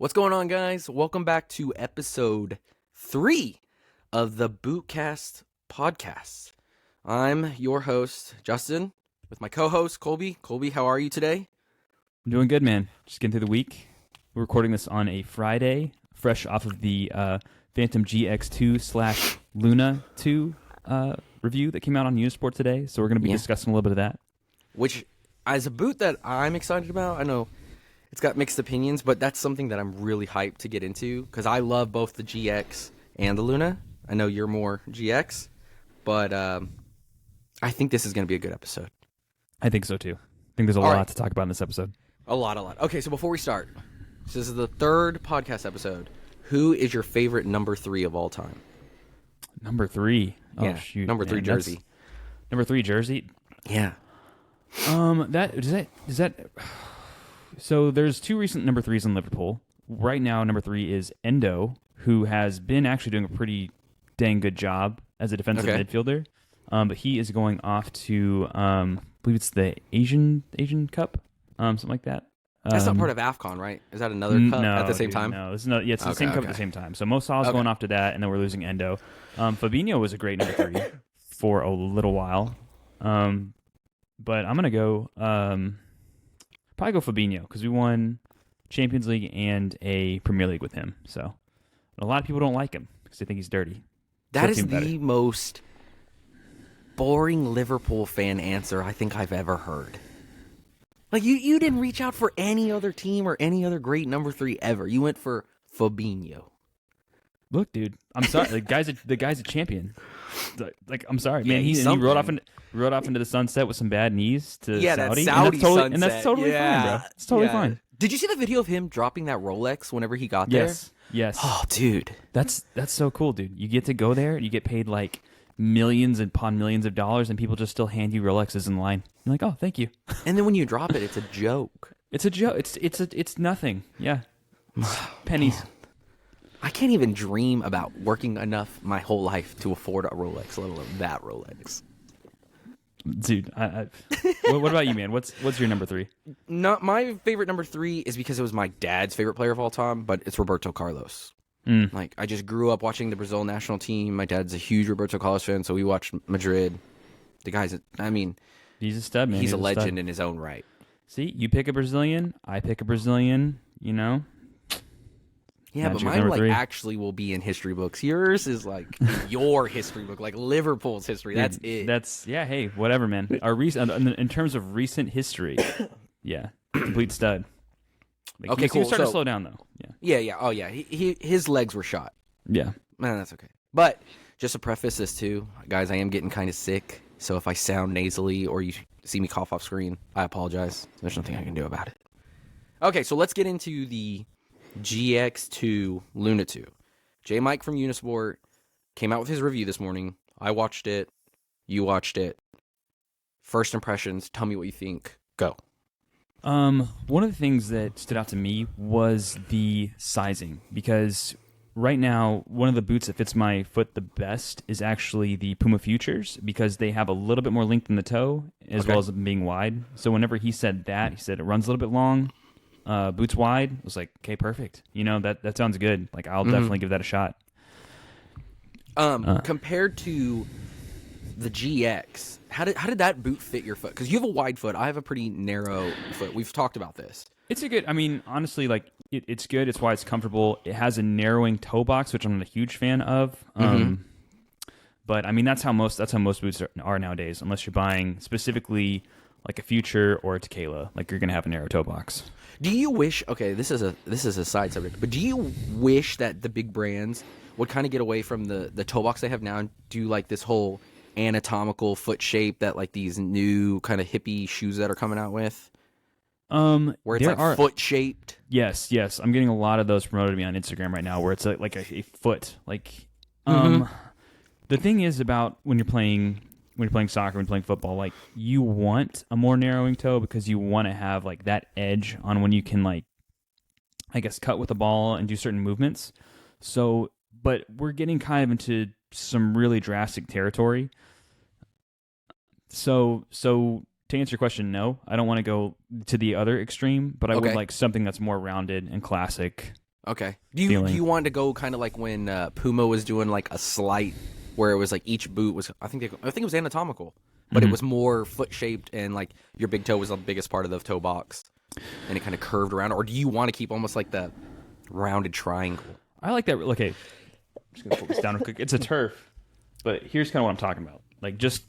What's going on, guys? Welcome back to episode 3 of the Bootcast podcast. I'm your host, Justin, with my co-host, Colby. Colby, how are you today? I'm doing good, man. Just getting through the week. We're recording this on a Friday, fresh off of the Phantom Gx2 / Luna 2 review that came out on Unisport today. So we're going to be discussing a little bit of that. Which, as a boot that I'm excited about, I know it's got mixed opinions, but that's something that I'm really hyped to get into because I love both the GX and the Luna. I know you're more GX, but I think this is going to be a good episode. I think so, too. I think there's a lot to talk about in this episode. A lot. Okay, so before we start, this is the third podcast episode. Who is your favorite number 3 of all time? Number 3? Oh, yeah, shoot. Number 3 jersey. Number 3 jersey? Yeah. So there's 2 recent number 3s in Liverpool. Right now, number 3 is Endo, who has been actually doing a pretty dang good job as a defensive midfielder. But he is going off to, I believe it's the Asian Cup, something like that. That's not part of AFCON, right? Is that another cup at the same time? No, it's not. Yeah, it's the same cup at the same time. So Mo Salah's going off to that, and then we're losing Endo. Fabinho was a great number 3 for a little while. But I'm going to go... probably go Fabinho because we won Champions League and a Premier League with him. So a lot of people don't like him because they think he's dirty. That is the most boring Liverpool fan answer I think I've ever heard. Like you didn't reach out for any other team or any other great number 3 ever. You went for Fabinho. Look, dude, I'm sorry. The guy's a champion. Like, I'm sorry, man. He rode off into the sunset with some bad knees to Saudi. And that's totally fine, bro. It's totally fine. Did you see the video of him dropping that Rolex whenever he got there? Yes. Oh, dude. That's so cool, dude. You get to go there, you get paid like millions upon millions of dollars, and people just still hand you Rolexes in line. You're like, oh, thank you. And then when you drop it, it's a joke. It's a joke. It's nothing. Yeah. Pennies. I can't even dream about working enough my whole life to afford a Rolex, let alone that Rolex. Dude, what about you, man? What's your number 3? Not my favorite number 3 is because it was my dad's favorite player of all time, but it's Roberto Carlos. Like, I just grew up watching the Brazil national team. My dad's a huge Roberto Carlos fan, so we watched Madrid. The guy's, he's a stud, man. He's a legend in his own right. See, you pick a Brazilian, I pick a Brazilian, you know? Yeah, but mine actually will be in history books. Yours is like your history book, like Liverpool's history. That's it. Hey, whatever, man. Our in terms of recent history, yeah, complete stud. Like, okay, cool. He was starting to slow down though. Yeah. Oh yeah, his legs were shot. Yeah, man, that's okay. But just to preface this too, guys, I am getting kind of sick. So if I sound nasally or you see me cough off screen, I apologize. There's nothing I can do about it. Okay, so let's get into the GX2 Luna 2. J Mike from Unisport came out with his review this morning. I watched it. You watched it. First impressions. Tell me what you think. Go. One of the things that stood out to me was the sizing, because right now one of the boots that fits my foot the best is actually the Puma Futures, because they have a little bit more length in the toe as well as being wide. So whenever he said it runs a little bit long. Boots wide. I was like, okay, perfect. You know, that sounds good. Like, I'll definitely give that a shot. Compared to the GX, how did that boot fit your foot? Because you have a wide foot. I have a pretty narrow foot. We've talked about this. It's a good. I mean, honestly, like it's good. It's why it's comfortable. It has a narrowing toe box, which I'm not a huge fan of. But I mean, that's how most boots are nowadays. Unless you're buying specifically like a Future or a Tequila, like you're gonna have a narrow toe box. Do you wish? Okay, this is a side subject, but do you wish that the big brands would kind of get away from the toe box they have now and do like this whole anatomical foot shape that like these new kind of hippie shoes that are coming out with? Where it's like foot shaped. Yes. I'm getting a lot of those promoted to me on Instagram right now, where it's like a foot. Like, the thing is about when you're playing soccer, when you're playing football, like you want a more narrowing toe because you want to have like that edge on when you can like, I guess, cut with the ball and do certain movements. So, but we're getting kind of into some really drastic territory. So to answer your question, no, I don't want to go to the other extreme, but I would like something that's more rounded and classic Okay. Do you want to go kind of like when Puma was doing like a slight where it was like each boot was I think it was anatomical, but it was more foot shaped and like your big toe was the biggest part of the toe box, and it kind of curved around. Or do you want to keep almost like the rounded triangle? I like that. Okay, I'm just gonna pull this down real quick. It's a turf, but here's kind of what I'm talking about. Like just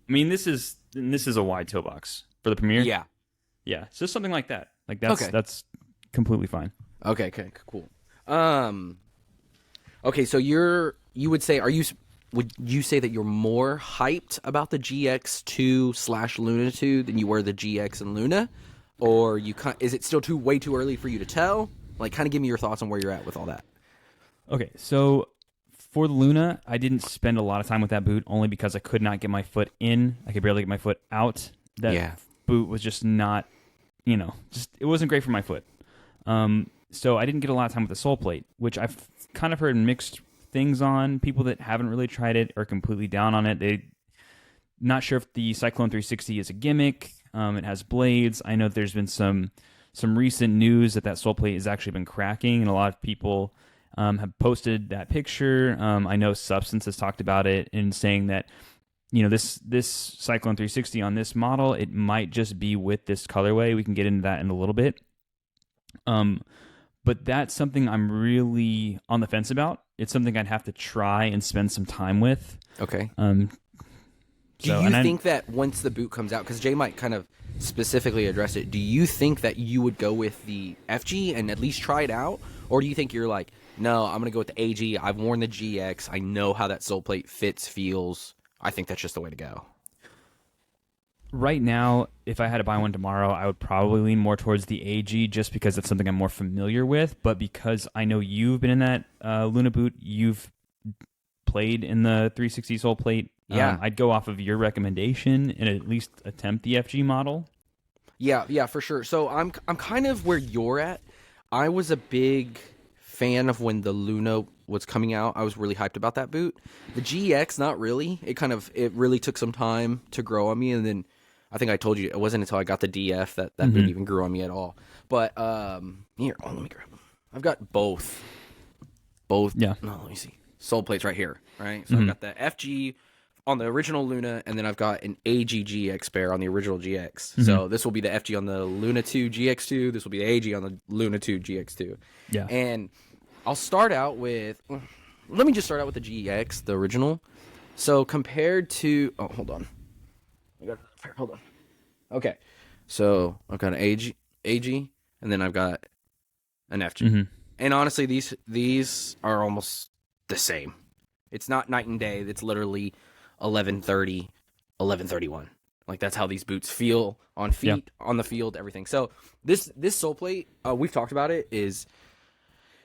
I mean, this is a wide toe box for the Premier. Yeah. Yeah. So something like that. Like that's completely fine. Okay, cool. Okay, so you would say would you say that you're more hyped about the GX2 / Luna 2 than you were the GX and Luna, or is it still way too early for you to tell? Like, kind of give me your thoughts on where you're at with all that. Okay, so for the Luna, I didn't spend a lot of time with that boot only because I could not get my foot in. I could barely get my foot out. That boot was just not, it wasn't great for my foot. So I didn't get a lot of time with the sole plate, which I've kind of heard mixed things on. People that haven't really tried it are completely down on it. They not sure if the Cyclone 360 is a gimmick. It has blades. I know there's been some recent news that sole plate has actually been cracking, and a lot of people have posted that picture. I know Substance has talked about it and saying that this Cyclone 360 on this model, it might just be with this colorway. We can get into that in a little bit. But that's something I'm really on the fence about. It's something I'd have to try and spend some time with. Okay. Do you think that once the boot comes out, because Jay might kind of specifically address it, do you think that you would go with the FG and at least try it out? Or do you think you're like, no, I'm going to go with the AG. I've worn the GX. I know how that sole plate fits, feels. I think that's just the way to go. Right now, if I had to buy one tomorrow, I would probably lean more towards the AG just because it's something I'm more familiar with. But because I know you've been in that Luna boot, you've played in the 360 sole plate. Yeah, I'd go off of your recommendation and at least attempt the FG model. Yeah, for sure. So I'm kind of where you're at. I was a big fan of when the Luna was coming out. I was really hyped about that boot. The GX, not really. It really took some time to grow on me, and then I think I told you it wasn't until I got the DF that boot even grew on me at all. But let me grab them. I've got both. Yeah. No, let me see. Sole plates right here. Right. So I've got the FG on the original Luna, and then I've got an AG GX pair on the original GX. So this will be the FG on the Luna 2 GX2. This will be the AG on the Luna 2 GX2. Yeah. And I'll start out with. Let me just start out with the GX, the original. So compared to, hold on. I got another pair. Hold on. Okay. So I've got an AG, and then I've got an FG. And honestly, these are almost the same. It's not night and day. It's literally 11:30, 11:31. Like, that's how these boots feel on feet, on the field, everything. So this sole plate, we've talked about it, is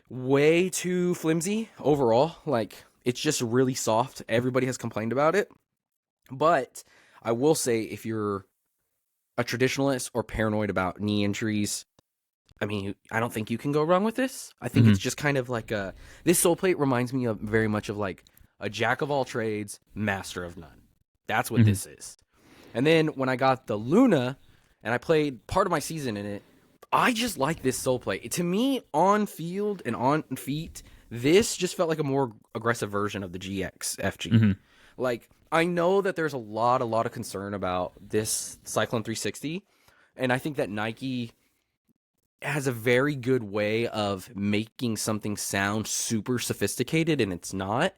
way too flimsy overall. Like, it's just really soft. Everybody has complained about it. But I will say, if you're a traditionalist or paranoid about knee injuries, I mean, I don't think you can go wrong with this. I think it's just kind of like this sole plate reminds me of very much of like a jack of all trades, master of none. That's what this is. And then when I got the Luna and I played part of my season in it, I just like this sole plate. To me, on field and on feet, this just felt like a more aggressive version of the GX FG. Like, I know that there's a lot of concern about this Cyclone 360, and I think that Nike has a very good way of making something sound super sophisticated, and it's not.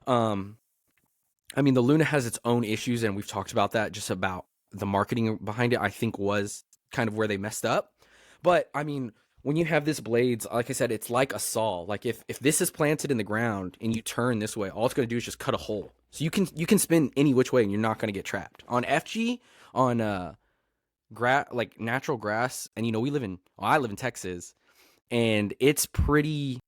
I mean, the Luna has its own issues, and we've talked about that, just about the marketing behind it, I think, was kind of where they messed up. But, I mean, when you have this blades, like I said, it's like a saw. Like, if this is planted in the ground and you turn this way, all it's going to do is just cut a hole. So you can spin any which way, and you're not going to get trapped. On FG, on like natural grass, and I live in Texas, and it's pretty.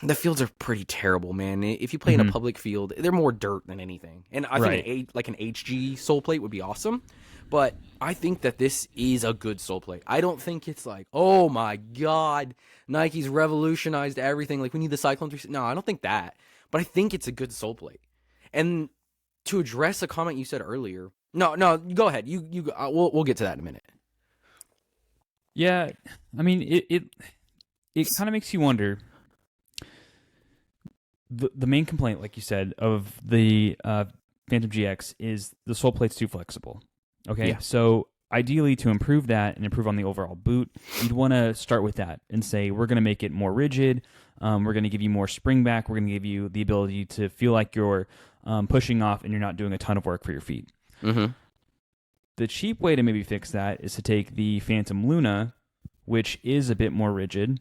The fields are pretty terrible, man. If you play in a public field, they're more dirt than anything. And I think an HG sole plate would be awesome. But I think that this is a good sole plate. I don't think it's like, oh my God, Nike's revolutionized everything. Like, we need the Cyclone 360. No, I don't think that. But I think it's a good sole plate. And to address a comment you said earlier, no, go ahead. We'll get to that in a minute. Yeah, I mean, it kind of makes you wonder. The main complaint, like you said, of the Phantom GX is the sole plate's too flexible. Okay, Yeah. so ideally, to improve that and improve on the overall boot, you'd want to start with that and say, we're going to make it more rigid. We're going to give you more spring back. We're going to give you the ability to feel like you're pushing off and you're not doing a ton of work for your feet. Mm-hmm. The cheap way to maybe fix that is to take the Phantom Luna, which is a bit more rigid,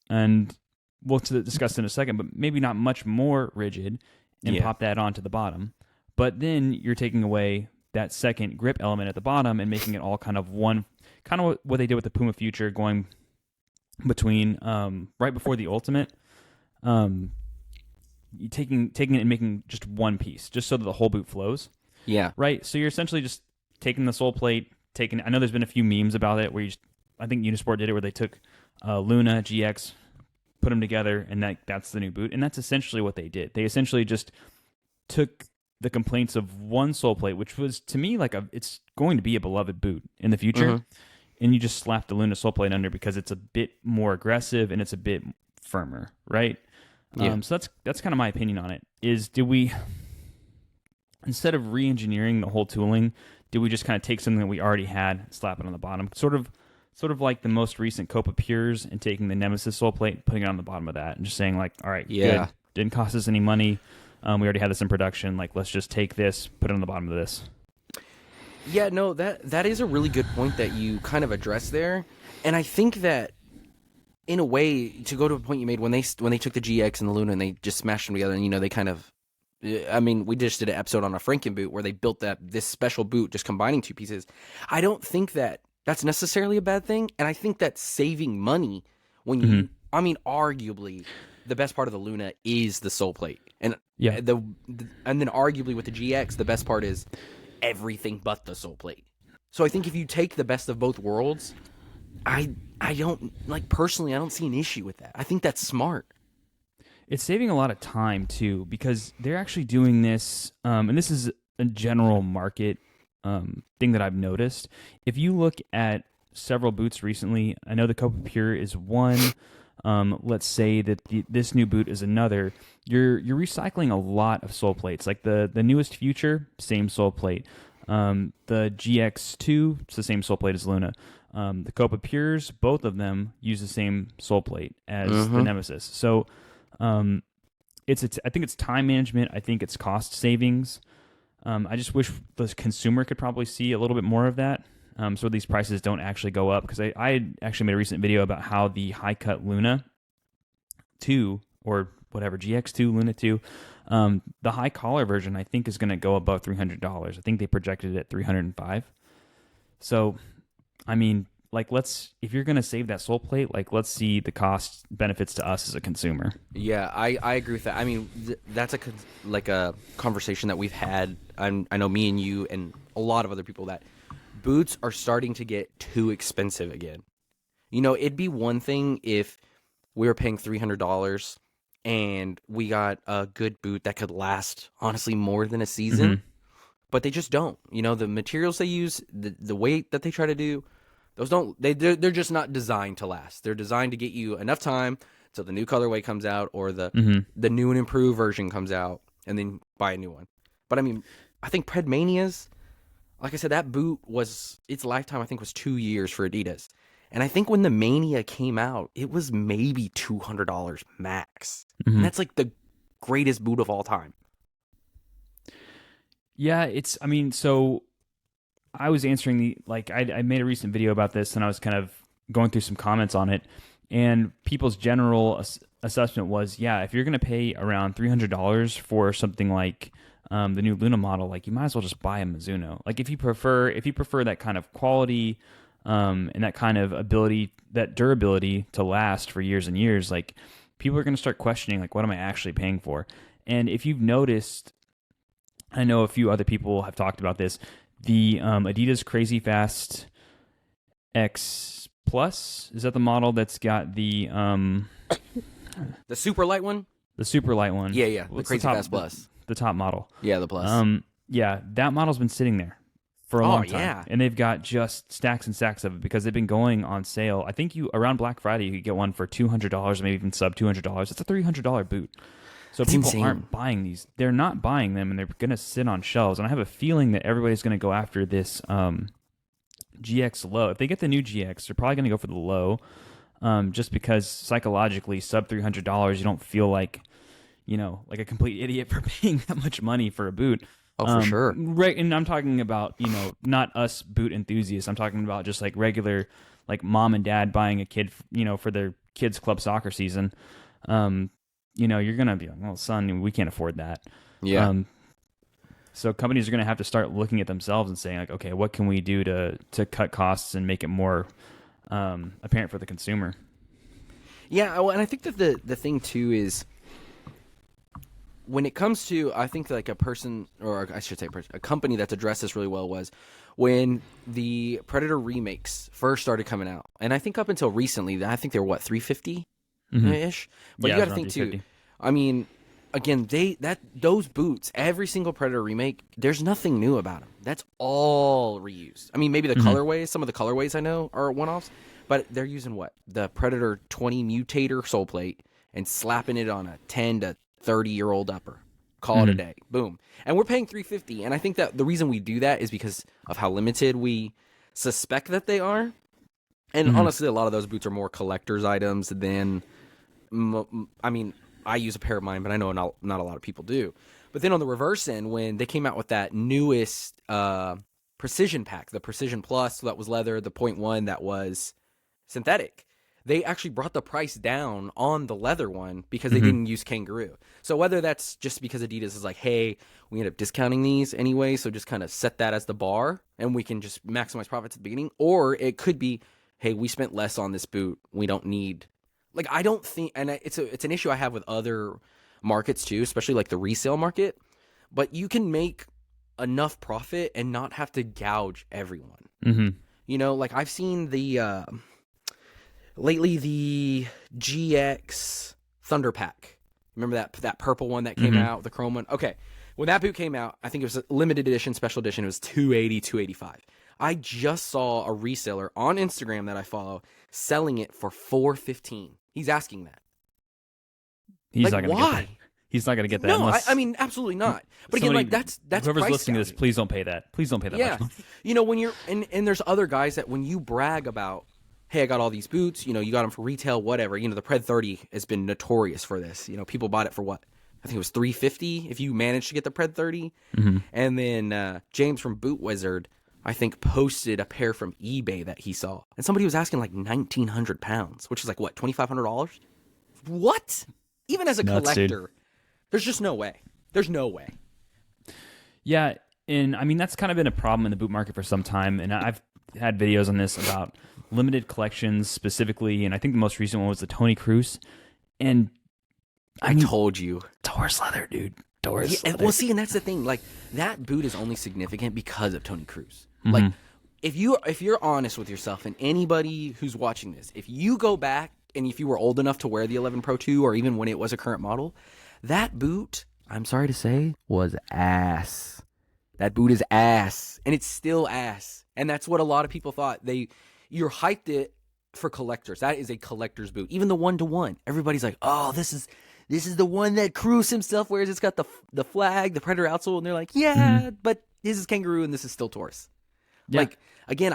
and we'll discuss in a second, but maybe not much more rigid, and pop that onto the bottom. But then you're taking away that second grip element at the bottom and making it all kind of one, kind of what they did with the Puma Future, going between right before the Ultimate, taking it and making just one piece, just so that the whole boot flows. Yeah. Right. So you're essentially just taking the sole plate, I know there's been a few memes about it where I think Unisport did it where they took Luna GX, put them together, and that's the new boot. And that's essentially what they did. They essentially just took the complaints of one sole plate, which was to me like it's going to be a beloved boot in the future, and you just slap the Luna sole plate under because it's a bit more aggressive and it's a bit firmer, right? Yeah. So that's kind of my opinion on it. Is did we, instead of re-engineering the whole tooling, did we just kind of take something that we already had, slap it on the bottom, sort of like the most recent Copa Pures, and taking the Nemesis sole plate, putting it on the bottom of that, and just saying like, all right, good, didn't cost us any money. We already had this in production. Like, let's just take this, put it on the bottom of this. Yeah, no, that is a really good point that you kind of addressed there, and I think that in a way, to go to a point you made, when they took the GX and the Luna and they just smashed them together, and they kind of, I mean, we just did an episode on a Franken boot where they built this special boot just combining two pieces. I don't think that that's necessarily a bad thing, and I think that saving money when you, I mean, arguably the best part of the Luna is the sole plate, and and then arguably with the GX, the best part is everything but the sole plate. So I think if you take the best of both worlds, I don't, like, personally, I don't see an issue with that. I think that's smart. It's saving a lot of time too, because they're actually doing this, and this is a general market thing that I've noticed. If you look at several boots recently, I know the Copa Pure is one. Let's say that this new boot is another. You're recycling a lot of sole plates. Like the newest Future, same sole plate. The GX2, it's the same sole plate as Luna. The Copa Pures, both of them use the same sole plate as the Nemesis. So I think it's time management. I think it's cost savings. I just wish the consumer could probably see a little bit more of that. So these prices don't actually go up, because I actually made a recent video about how the high cut Luna 2 or whatever GX2 Luna 2, the high collar version I think is going to go above $300. I think they projected it at $305. So, I mean, like, if you're going to save that sole plate, like, let's see the cost benefits to us as a consumer. Yeah, I agree with that. I mean, that's a conversation that we've had. I know me and you and a lot of other people, that boots are starting to get too expensive again. It'd be one thing if we were paying $300 and we got a good boot that could last, honestly, more than a season. But they just don't. The materials they use, the weight that they try to do, those don't. They're just not designed to last. They're designed to get you enough time till the new colorway comes out, or the new and improved version comes out, and then buy a new one. But I mean, I think Predmania's, like I said, that boot its lifetime, I think, was 2 years for Adidas. And I think when the Mania came out, it was maybe $200 max. And that's like the greatest boot of all time. Yeah, so I was answering I made a recent video about this, and I was kind of going through some comments on it, and people's general assessment was, yeah, if you're going to pay around $300 for something like the new Luna model, like, you might as well just buy a Mizuno. Like, if you prefer that kind of quality and that kind of that durability to last for years and years, like, people are going to start questioning, like, what am I actually paying for? And if you've noticed, I know a few other people have talked about this, the Adidas Crazy Fast X Plus, is that the model that's got the super light one? The super light one. Yeah. The Crazy Fast Plus. The top model. Yeah, the Plus. Yeah, that model's been sitting there for a Oh, long time. yeah. And they've got just stacks and stacks of it because they've been going on sale. I think around Black Friday, you could get one for $200, maybe even sub $200. It's a $300 boot. So That's people insane. aren't buying these. They're not buying them, and they're going to sit on shelves. And I have a feeling that everybody's going to go after this GX low. If they get the new GX, they're probably going to go for the low, just because psychologically, sub $300, you don't feel like, like a complete idiot for paying that much money for a boot. Oh, for sure. Right, and I'm talking about, not us boot enthusiasts. I'm talking about just like regular, like mom and dad buying a kid, for their kids' club soccer season. You're going to be like, well, son, we can't afford that. Yeah. So companies are going to have to start looking at themselves and saying, like, okay, what can we do to cut costs and make it more apparent for the consumer? Yeah, well, and I think that the thing too is when it comes to, I think like a person, or I should say a company that's addressed this really well was when the Predator remakes first started coming out. And I think up until recently, I think they were, $350-ish? But Yeah, you got to think too, I mean, again, those boots, every single Predator remake, there's nothing new about them. That's all reused. I mean, maybe the colorways, some of the colorways I know are one-offs, but they're using the Predator 20 Mutator sole plate and slapping it on a 10 to 30-year-old upper. Call it a day. Boom. And we're paying $350. And I think that the reason we do that is because of how limited we suspect that they are. And honestly, a lot of those boots are more collector's items than, I mean, I use a pair of mine, but I know not a lot of people do. But then on the reverse end, when they came out with that newest Precision pack, the Precision Plus, so that was leather, the .1 that was synthetic, they actually brought the price down on the leather one because they didn't use kangaroo. So whether that's just because Adidas is like, hey, we end up discounting these anyway, so just kind of set that as the bar and we can just maximize profits at the beginning, or it could be, hey, we spent less on this boot, we don't need, like, I don't think, and it's an issue I have with other markets too, especially like the resale market, but you can make enough profit and not have to gouge everyone. Like I've seen lately the GX Thunder Pack. Remember that purple one that came out, the chrome one? Okay. When that boot came out, I think it was a limited edition, special edition. It was $280, $285. I just saw a reseller on Instagram that I follow selling it for $415. He's asking that. He's like, not going to why? get that. He's not going to get that. No, unless I mean, absolutely not. But again, like that's whoever's price listening to this, gouging. please don't pay that. Please don't pay that much money. When you're and there's other guys that when you brag about, hey, I got all these boots, you got them for retail, whatever. The Pred 30 has been notorious for this. People bought it for what? I think it was $350 if you managed to get the Pred 30. And then James from Boot Wizard, I think, posted a pair from eBay that he saw. And somebody was asking like 1,900 pounds, which is like what, $2,500? What? Even as a collector, dude. There's just no way. There's no way. Yeah, and I mean, that's kind of been a problem in the boot market for some time. And I've had videos on this about limited collections specifically, and I think the most recent one was the Tony Cruz. And I told you. Taurus leather, dude. Taurus leather. Well, see, and that's the thing. Like, that boot is only significant because of Tony Cruz. Like, if you're honest with yourself, and anybody who's watching this, if you go back and if you were old enough to wear the 11 Pro 2, or even when it was a current model, that boot, I'm sorry to say, was ass. That boot is ass, and it's still ass. And that's what a lot of people thought. You're hyped it for collectors. That is a collector's boot. Even the 1-to-1. Everybody's like, oh, this is the one that Cruz himself wears. It's got the flag, the Predator outsole, and they're like, yeah, but this is kangaroo and this is still Taurus. Yeah. Like, again,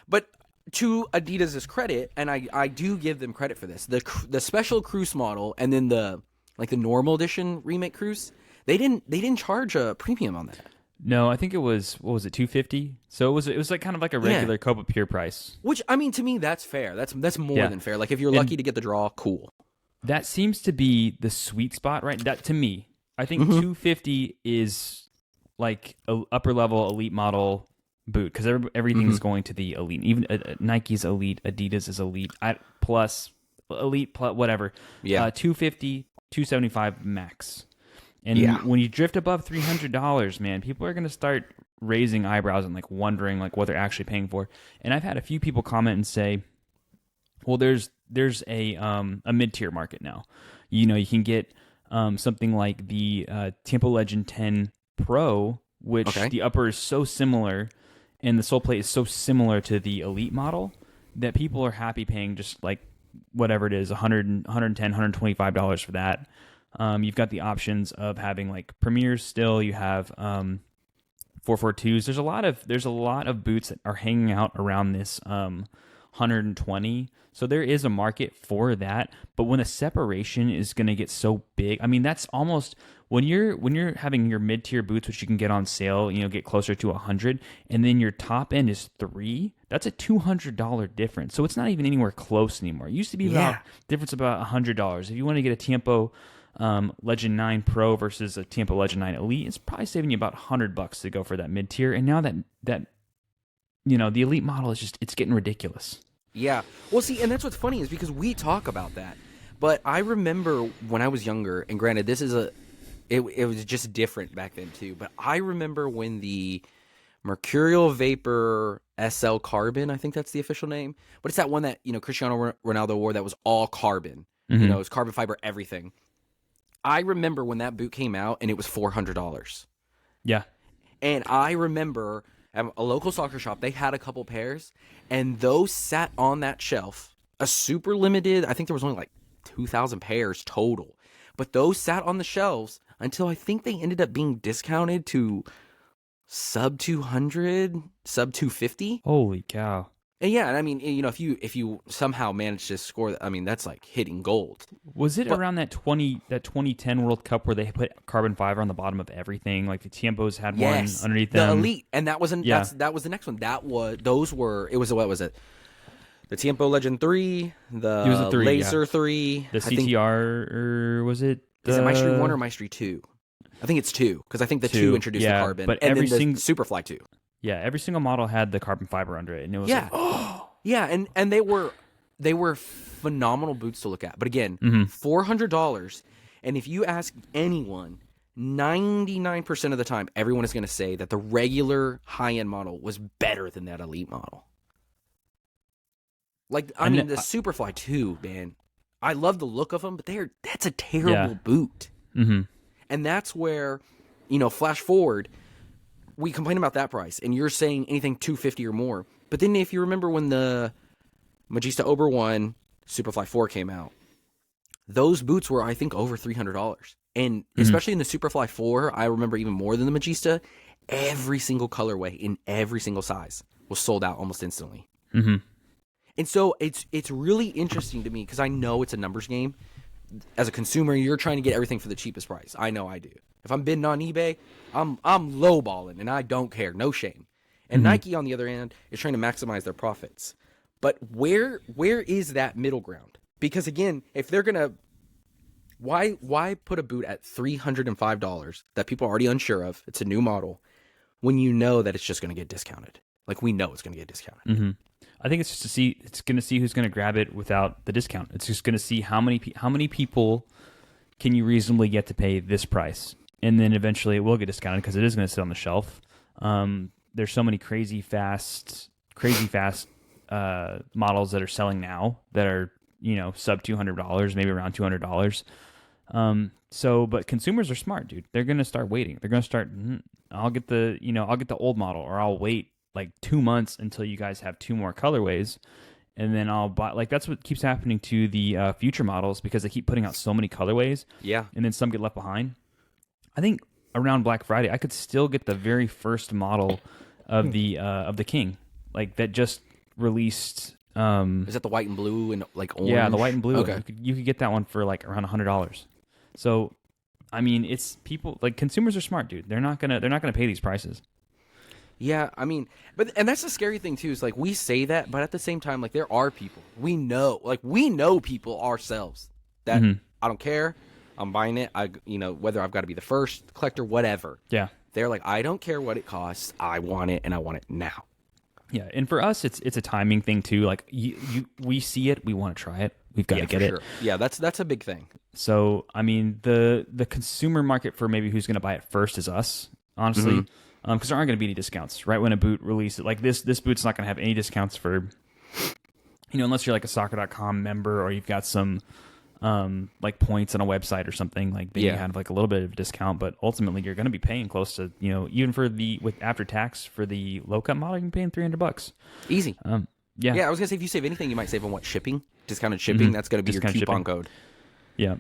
but to Adidas' credit, and I do give them credit for this, the special Cruz model and then the normal edition remake Cruz, they didn't charge a premium on that. No, I think it was, what was it, $250? So it was like kind of like a regular Copa Pure price. Which, I mean, to me, that's fair. That's more than fair. Like, if you're lucky to get the draw, cool. That seems to be the sweet spot, right? That, to me, I think $250 is like a upper level elite model boot, because everything is going to the elite. Even Nike's elite, Adidas is elite, plus elite, plus whatever. Yeah, $250, $275 max. And when you drift above $300, man, people are going to start raising eyebrows and like wondering like what they're actually paying for. And I've had a few people comment and say, well, there's a mid-tier market now. You can get something like the Tempo Legend 10 Pro, which the upper is so similar, and the sole plate is so similar to the Elite model that people are happy paying just like whatever it is, $110, $125 for that. You've got the options of having like Premiers still. You have 442s. There's a lot of boots that are hanging out around this 120. So there is a market for that. But when the separation is going to get so big, I mean, that's almost when you're having your mid-tier boots, which you can get on sale, get closer to 100, and then your top end is 3. That's a $200 difference. So it's not even anywhere close anymore. It used to be about difference about $100. If you want to get a Tiempo Legend 9 Pro versus a Tiempo Legend 9 Elite, it's probably saving you about $100 to go for that mid-tier. And now that the Elite model is it's getting ridiculous. Yeah. Well, see, and that's what's funny is because we talk about that. But I remember when I was younger, and granted, it was just different back then too, but I remember when the Mercurial Vapor SL Carbon, I think that's the official name, but it's that one that, Cristiano Ronaldo wore that was all carbon. It was carbon fiber, everything. I remember when that boot came out and it was $400. Yeah. And I remember at a local soccer shop, they had a couple pairs, and those sat on that shelf, a super limited, I think there was only like 2,000 pairs total, but those sat on the shelves until I think they ended up being discounted to sub 200, sub 250. Holy cow. And yeah, and I mean, if you somehow manage to score, I mean, that's like hitting gold. Was it around that 2010 World Cup where they put carbon fiber on the bottom of everything? Like the Tiempos had one underneath them. The Elite, and that was that was the next one. What was it? The Tiempo Legend 3, the 3, Laser 3, the CTR, or was it? Is it Maestri 1 or Maestri 2? I think it's 2, because I think the 2 introduced the carbon, but and then the Superfly 2. Yeah, every single model had the carbon fiber under it, and it was yeah, and they were phenomenal boots to look at. But again, $400, and if you ask anyone, 99% of the time, everyone is going to say that the regular high-end model was better than that Elite model. Like, the Superfly 2, man, I love the look of them, but that's a terrible boot. Mm-hmm. And that's where, flash forward, we complain about that price, and you're saying anything $250 or more. But then if you remember when the Magista Ober 1 Superfly 4 came out, those boots were, I think, over $300. And especially in the Superfly 4, I remember even more than the Magista, every single colorway in every single size was sold out almost instantly. Mm-hmm. And so it's really interesting to me because I know it's a numbers game. As a consumer, you're trying to get everything for the cheapest price. I know I do. If I'm bidding on eBay, I'm lowballing, and I don't care. No shame. And Nike, on the other hand, is trying to maximize their profits. But where is that middle ground? Because again, if they're gonna, why put a boot at $305 that people are already unsure of? It's a new model, when you know that it's just gonna get discounted. Like, we know it's gonna get discounted. Mm-hmm. I think it's just it's going to see who's going to grab it without the discount. It's just going to see how many people can you reasonably get to pay this price, and then eventually it will get discounted because it is going to sit on the shelf. There's so many crazy fast models that are selling now that are sub $200, maybe around $200. But consumers are smart, dude. They're going to start waiting. They're going to start. I'll get the old model, or I'll wait like 2 months until you guys have 2 more colorways, and then I'll buy. Like, that's what keeps happening to the future models, because they keep putting out so many colorways. Yeah, and then some get left behind. I think around Black Friday, I could still get the very first model of the King, like that just released. Is that the white and blue and like orange? Yeah, the white and blue. Okay, you could get that one for like around $100. So, I mean, it's people, like, consumers are smart, dude. They're not gonna pay these prices. Yeah, I mean, and that's the scary thing too. Is like, we say that, but at the same time, like, there are people we know people ourselves that I don't care, I'm buying it. Whether I've got to be the first collector, whatever. Yeah, they're like, I don't care what it costs. I want it, and I want it now. Yeah, and for us, it's a timing thing too. Like, we see it, we want to try it, we've got to get it. Yeah, that's a big thing. So, I mean, the consumer market for maybe who's going to buy it first is us, honestly. Because there aren't going to be any discounts right when a boot releases. Like, this boot's not going to have any discounts for, unless you're like a soccer.com member, or you've got some like points on a website or something, like then you have like a little bit of a discount, but ultimately you're going to be paying close to, even for with after tax for the low cut model, you're paying $300. Easy. Yeah. I was gonna say, if you save anything, you might save on what, shipping, discounted shipping. That's gonna be your coupon code. Yeah.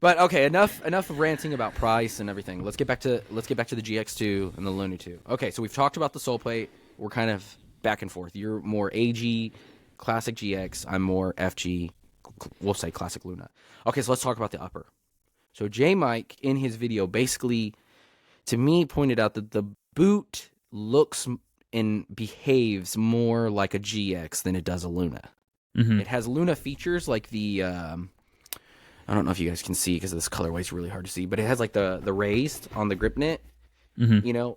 But okay, enough of ranting about price and everything. Let's get back to the GX2 and the Luna 2. Okay, so we've talked about the sole plate. We're kind of back and forth. You're more AG, classic GX. I'm more FG. We'll say classic Luna. Okay, so let's talk about the upper. So J Mike in his video basically, to me, pointed out that the boot looks and behaves more like a GX than it does a Luna. It has Luna features like the I don't know if you guys can see because this colorway is really hard to see, but it has like the raised on the grip knit,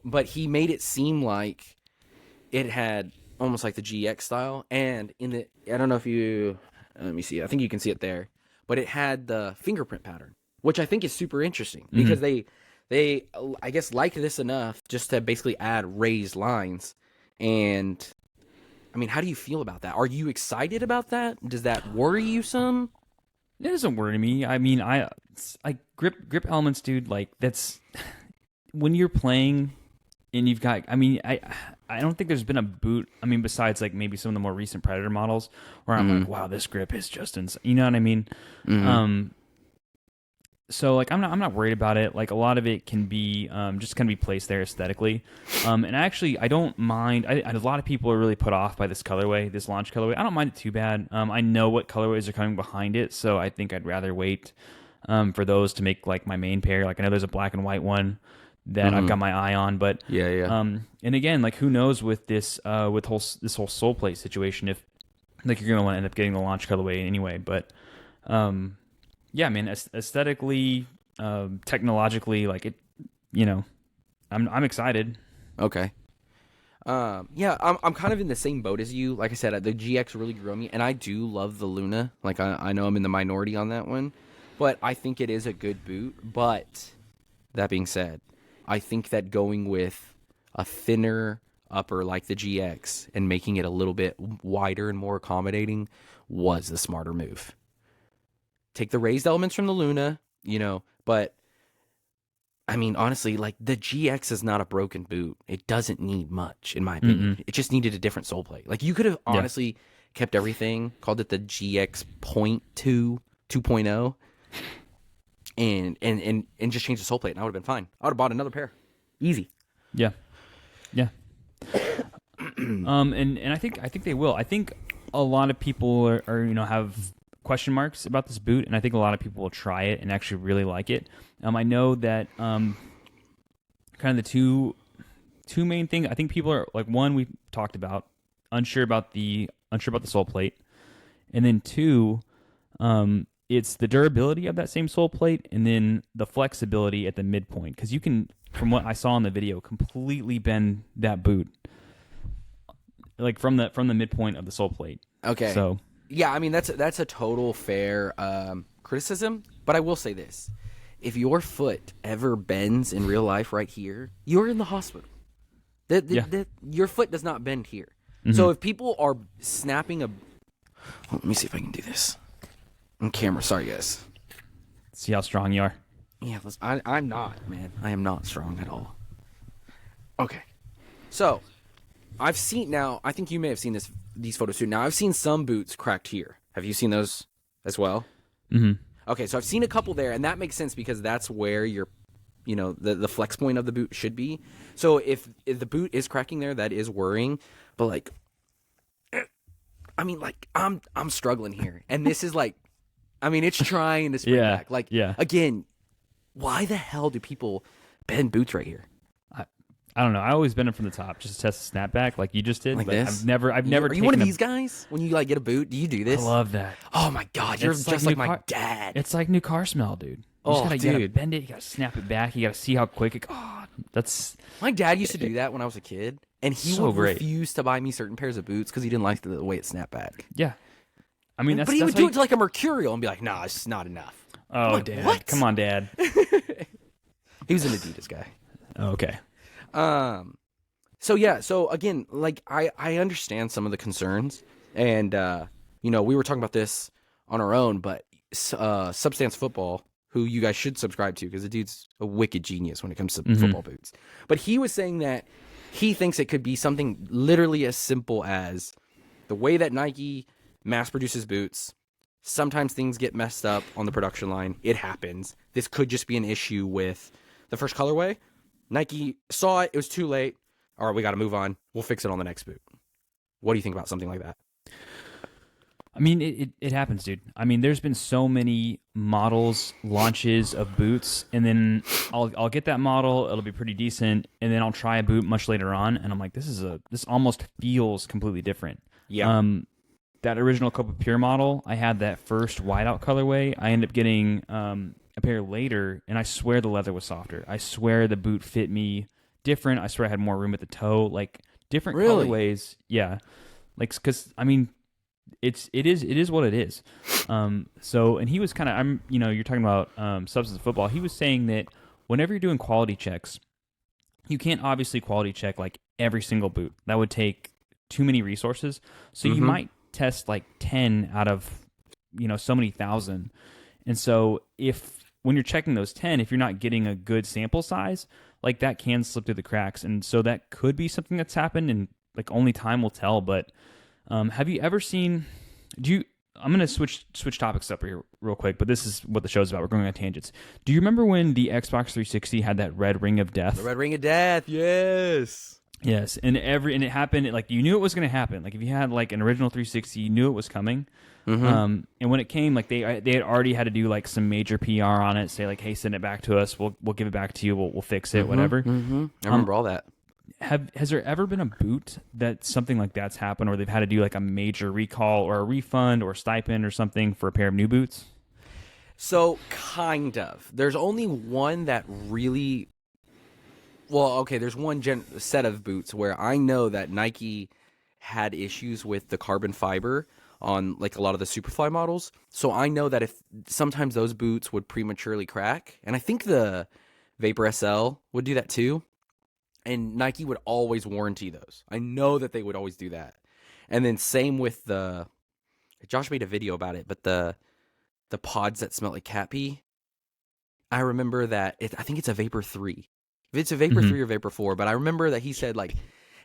but he made it seem like it had almost like the GX style. And I don't know if you, let me see, I think you can see it there, but it had the fingerprint pattern, which I think is super interesting because they, I guess, like this enough just to basically add raised lines. And I mean, how do you feel about that? Are you excited about that? Does that worry you some? It doesn't worry me. I mean, I grip elements, dude. Like that's when you're playing and you've got. I mean, I don't think there's been a boot. I mean, besides like maybe some of the more recent Predator models where I'm like, wow, this grip is just insane. You know what I mean? So like I'm not worried about it. Like a lot of it can be just kind of be placed there aesthetically. And actually I don't mind. A lot of people are really put off by this colorway, this launch colorway. I don't mind it too bad. I know what colorways are coming behind it, so I think I'd rather wait for those to make like my main pair. Like I know there's a black and white one that I've got my eye on, but and again, like who knows with this this whole sole plate situation, if like you're gonna want to end up getting the launch colorway anyway, but yeah, I mean, aesthetically, technologically, like it, I'm excited. Okay. Yeah, I'm kind of in the same boat as you. Like I said, the GX really grew on me, and I do love the Luna. Like I know I'm in the minority on that one, but I think it is a good boot. But that being said, I think that going with a thinner upper like the GX and making it a little bit wider and more accommodating was the smarter move. Take the raised elements from the Luna, but I mean, honestly, like the GX is not a broken boot. It doesn't need much, in my opinion. It just needed a different sole plate. Like you could have honestly kept everything, called it the GX point 2.0, and just changed the sole plate, and I would have been fine. I would have bought another pair, easy. Yeah. And I think they will. I think a lot of people are have question marks about this boot, and I think a lot of people will try it and actually really like it. I know that kind of the two main things. I think people are like, one, we talked about unsure about the sole plate, and then two, it's the durability of that same sole plate, and then the flexibility at the midpoint, because you can, from what I saw in the video, completely bend that boot, like from the midpoint of the sole plate. Okay. So. Yeah, I mean, that's a total fair criticism, but I will say this. If your foot ever bends in real life right here, you're in the hospital. Your foot does not bend here. So if people are snapping let me see if I can do this on camera. Sorry, guys. See how strong you are. Yeah, I'm not, man. I am not strong at all. Okay. So, I think you may have seen these photos too. Now, I've seen some boots cracked here. Have you seen those as well? Okay, so I've seen a couple there, and that makes sense because that's where the flex point of the boot should be. So if the boot is cracking there, that is worrying. But like, I mean, like I'm struggling here, and this is like, I mean, it's trying to spring back. Like, again, why the hell do people bend boots right here? I don't know. I always bend them from the top just to test the snapback, like you just did. Like but this? I've never. Are you one of these guys? When you like get a boot, do you do this? I love that. Oh my god, you're just like my dad. It's like new car smell, dude. You gotta bend it. You gotta snap it back. You gotta see how quick it. Oh, that's. My dad used to do that when I was a kid, and he would refuse to buy me certain pairs of boots because he didn't like the way it snapped back. Yeah, I mean, but he would do it to like a Mercurial and be like, "Nah, it's just not enough." Oh, like, Dad, what? Come on, Dad. He was an Adidas guy. Okay. So yeah, so again, like I understand some of the concerns, and we were talking about this on our own, but Substance Football, who you guys should subscribe to because the dude's a wicked genius when it comes to Mm-hmm. football boots. But he was saying that he thinks it could be something literally as simple as the way that Nike mass produces boots. Sometimes things get messed up on the production line. It happens. This could just be an issue with the first colorway. Nike saw it. It was too late. All right, we got to move on. We'll fix it on the next boot. What do you think about something like that? I mean, it happens, dude. I mean, there's been so many models, launches of boots, and then I'll get that model. It'll be pretty decent, and then I'll try a boot much later on, and I'm like, this almost feels completely different. Yeah. That original Copa Pure model, I had that first whiteout colorway. I ended up getting a pair later, and I swear the leather was softer. I swear the boot fit me different. I swear I had more room at the toe, like different Really? colorways. Yeah, like because I mean, it is what it is. So and he was kind of you're talking about substance football. He was saying that whenever you're doing quality checks, you can't obviously quality check like every single boot. That would take too many resources. So you might test like 10 out of so many thousand. And so when you're checking those 10, if you're not getting a good sample size, like that can slip through the cracks. And so that could be something that's happened, and like only time will tell. But have you ever seen I'm going to switch topics up here real quick, but this is what the show's about. We're going on tangents. Do you remember when the Xbox 360 had that red ring of death? The red ring of death, yes. Yes, and it happened, like you knew it was going to happen. Like if you had like an original 360, you knew it was coming. And when it came, like they had already had to do like some major PR on it, say like, hey, send it back to us. We'll give it back to you. We'll fix it, whatever. I remember all that. Has there ever been a boot that something like that's happened, or they've had to do like a major recall or a refund or stipend or something for a pair of new boots? So kind of. There's only one that really. Well, okay, there's one set of boots where I know that Nike had issues with the carbon fiber on like a lot of the Superfly models. So I know that if sometimes those boots would prematurely crack, and I think the Vapor SL would do that too. And Nike would always warranty those. I know that they would always do that. And then same with Josh made a video about it, but the pods that smell like cat pee. I remember that I think it's a Vapor 3. If it's a Vapor 3 or Vapor 4, but I remember that he said like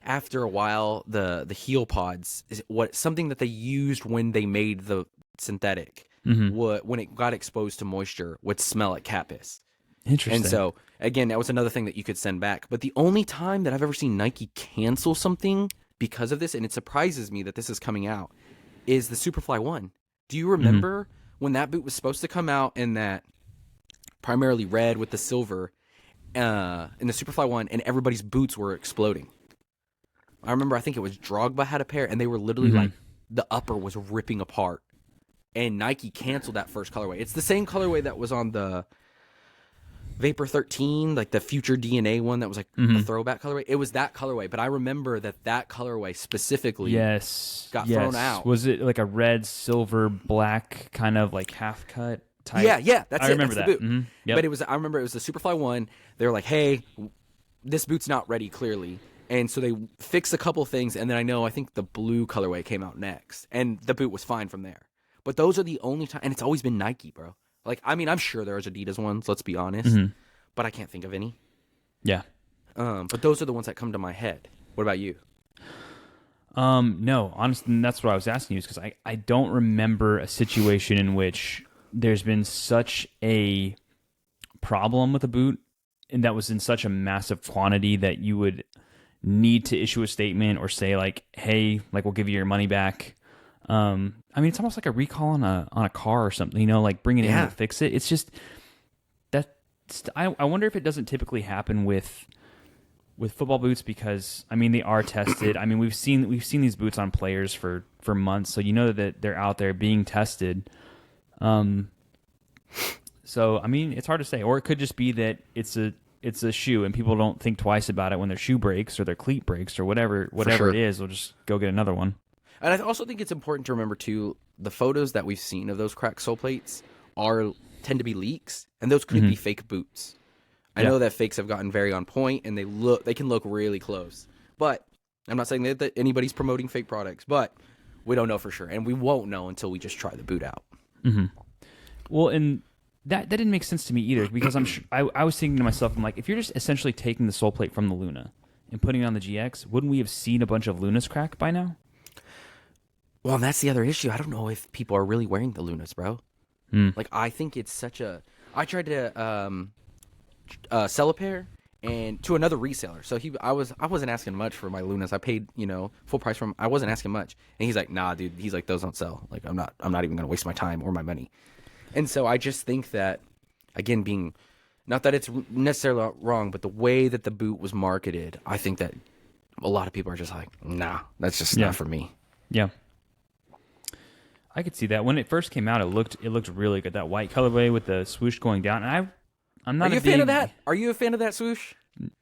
after a while the heel pods is something that they used when they made the synthetic when it got exposed to moisture would smell like cat piss. Interesting. And so again, that was another thing that you could send back. But the only time that I've ever seen Nike cancel something because of this, and it surprises me that this is coming out, is the Superfly 1. Do you remember when that boot was supposed to come out in that primarily red with the silver? In the Superfly 1, and everybody's boots were exploding. I remember, I think it was Drogba had a pair, and they were literally like, the upper was ripping apart. And Nike canceled that first colorway. It's the same colorway that was on the Vapor 13, like the Future DNA one that was like a throwback colorway. It was that colorway, but I remember that colorway specifically got thrown out. Was it like a red, silver, black kind of like half cut? Type. Yeah, that's I it. remember that's that. the boot. Yep. But I remember it was the Superfly 1. They were like, hey, this boot's not ready, clearly. And so they fixed a couple things, and then I think the blue colorway came out next, and the boot was fine from there. But those are the only time, and it's always been Nike, bro. Like, I mean, I'm sure there's Adidas ones, let's be honest, but I can't think of any. Yeah. But those are the ones that come to my head. What about you? No, honestly, that's what I was asking you, is because I don't remember a situation in which there's been such a problem with a boot, and that was in such a massive quantity that you would need to issue a statement or say like, hey, like we'll give you your money back. I mean, it's almost like a recall on a car or something, like bring it in to fix it. It's just that I wonder if it doesn't typically happen with football boots, because I mean they are tested. I mean we've seen these boots on players for months, so you know that they're out there being tested. So I mean it's hard to say, or it could just be that it's a shoe and people don't think twice about it when their shoe breaks or their cleat breaks or whatever it is. They'll just go get another one. And I also think it's important to remember too, the photos that we've seen of those cracked sole plates tend to be leaks, and those could be fake boots. I know that fakes have gotten very on point, and they can look really close. But I'm not saying that anybody's promoting fake products, but we don't know for sure, and we won't know until we just try the boot out. Well, and that didn't make sense to me either because I was thinking to myself, I'm like, if you're just essentially taking the sole plate from the Luna and putting it on the GX, wouldn't we have seen a bunch of Lunas crack by now? Well, that's the other issue. I don't know if people are really wearing the Lunas, bro. Like, I think it's such a. I tried to sell a pair and to another reseller. So I wasn't asking much for my Lunas. I paid full price for them. I wasn't asking much, and he's like, "Nah, dude." He's like, "Those don't sell. Like, I'm not even gonna waste my time or my money." And so I just think that, again, being not that it's necessarily wrong, but the way that the boot was marketed, I think that a lot of people are just like, "Nah, that's just not for me." Yeah. I could see that when it first came out. It looked really good. That white colorway with the swoosh going down. And I'm not. Are you a fan of that? Are you a fan of that swoosh?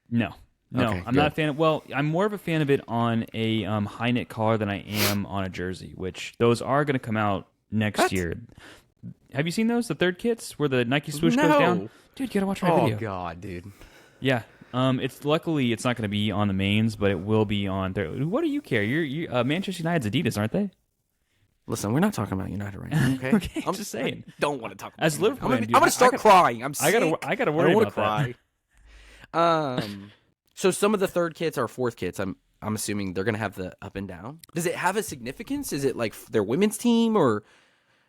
No, Okay, I'm not a fan of. Well, I'm more of a fan of it on a high knit collar than I am on a jersey. Which those are going to come out next year. Have you seen those? The third kits where the Nike swoosh goes down. Dude, you gotta watch my video. Oh god, dude. Yeah. Luckily it's not going to be on the mains, but it will be on. What do you care? You're Manchester United's Adidas, aren't they? Listen, we're not talking about United right now, okay? Okay, I'm just saying. I don't want to talk about As United. Liverpool, I'm going to start crying. I'm sick. I gotta worry about cry. So some of the third kits are fourth kits. I'm assuming they're going to have the up and down. Does it have a significance? Is it like their women's team or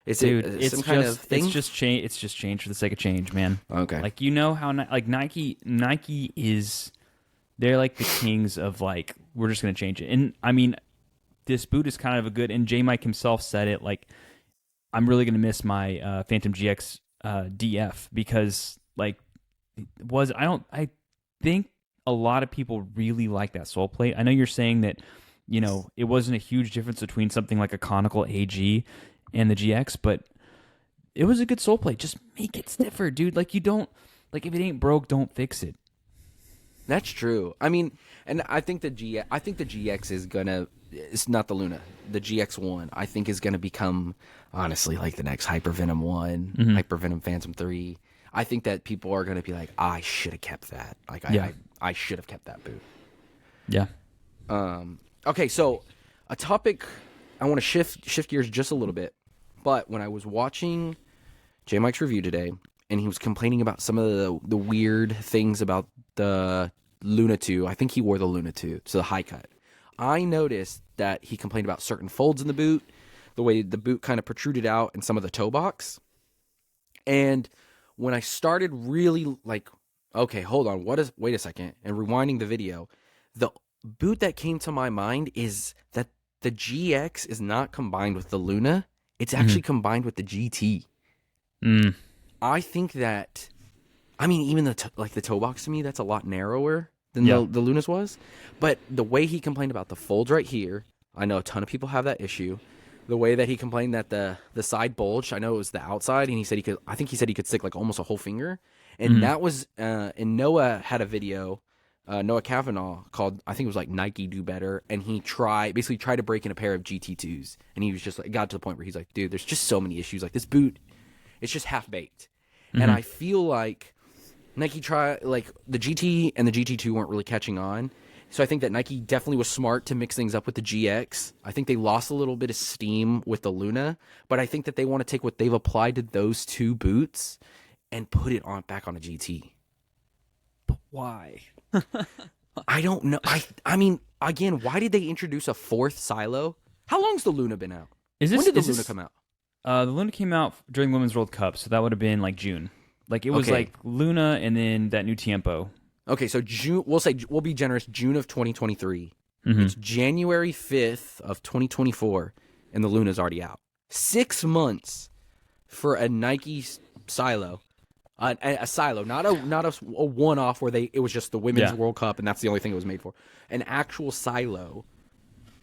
is it some kind of thing? It's just change. It's just change for the sake of change, man. Okay. Like how like Nike is, they're like the kings of like we're just going to change it. And I mean, this boot is kind of a good, and J Mike himself said it, like, I'm really going to miss my Phantom GX DF because, like, I think a lot of people really like that sole plate. I know you're saying that, it wasn't a huge difference between something like a conical AG and the GX, but it was a good sole plate. Just make it stiffer, dude. Like, if it ain't broke, don't fix it. That's true. I mean, and I think the GX is gonna. It's not the Luna. The GX1, I think, is gonna become honestly like the next Hypervenom 1, Hypervenom Phantom 3. I think that people are gonna be like, I should have kept that. Like, I should have kept that boot. Yeah. Okay, so a topic I want to shift gears just a little bit. But when I was watching J Mike's review today, and he was complaining about some of the weird things about the Luna 2. I think he wore the Luna 2, so the high cut. I noticed that he complained about certain folds in the boot, the way the boot kind of protruded out in some of the toe box. And when I started really like, okay, hold on, wait a second, and rewinding the video, the boot that came to my mind is that the GX is not combined with the Luna. It's actually combined with the GT. I think that, I mean, even the toe box to me, that's a lot narrower than the Luna's was. But the way he complained about the folds right here, I know a ton of people have that issue. The way that he complained that the side bulged, I know it was the outside, and he said he could stick like almost a whole finger. And that was, and Noah had a video, Noah Kavanaugh, called, I think it was like Nike Do Better, and he basically tried to break in a pair of GT2s, and he was just like, got to the point where he's like, dude, there's just so many issues. Like, this boot, it's just half baked. And I feel like Nike the GT and the GT2 weren't really catching on. So I think that Nike definitely was smart to mix things up with the GX. I think they lost a little bit of steam with the Luna, but I think that they want to take what they've applied to those two boots and put it back on a GT. But why? I don't know. I mean, again, why did they introduce a fourth silo? How long's the Luna been out? When did the Luna come out? The Luna came out during Women's World Cup, so that would have been like June. Like, it was like Luna and then that new Tiempo. Okay, so June. We'll be generous. June of 2023. It's January 5th of 2024, and the Luna's already out. 6 months for a Nike silo, a silo, not a one-off where it was just the Women's World Cup and that's the only thing it was made for. An actual silo.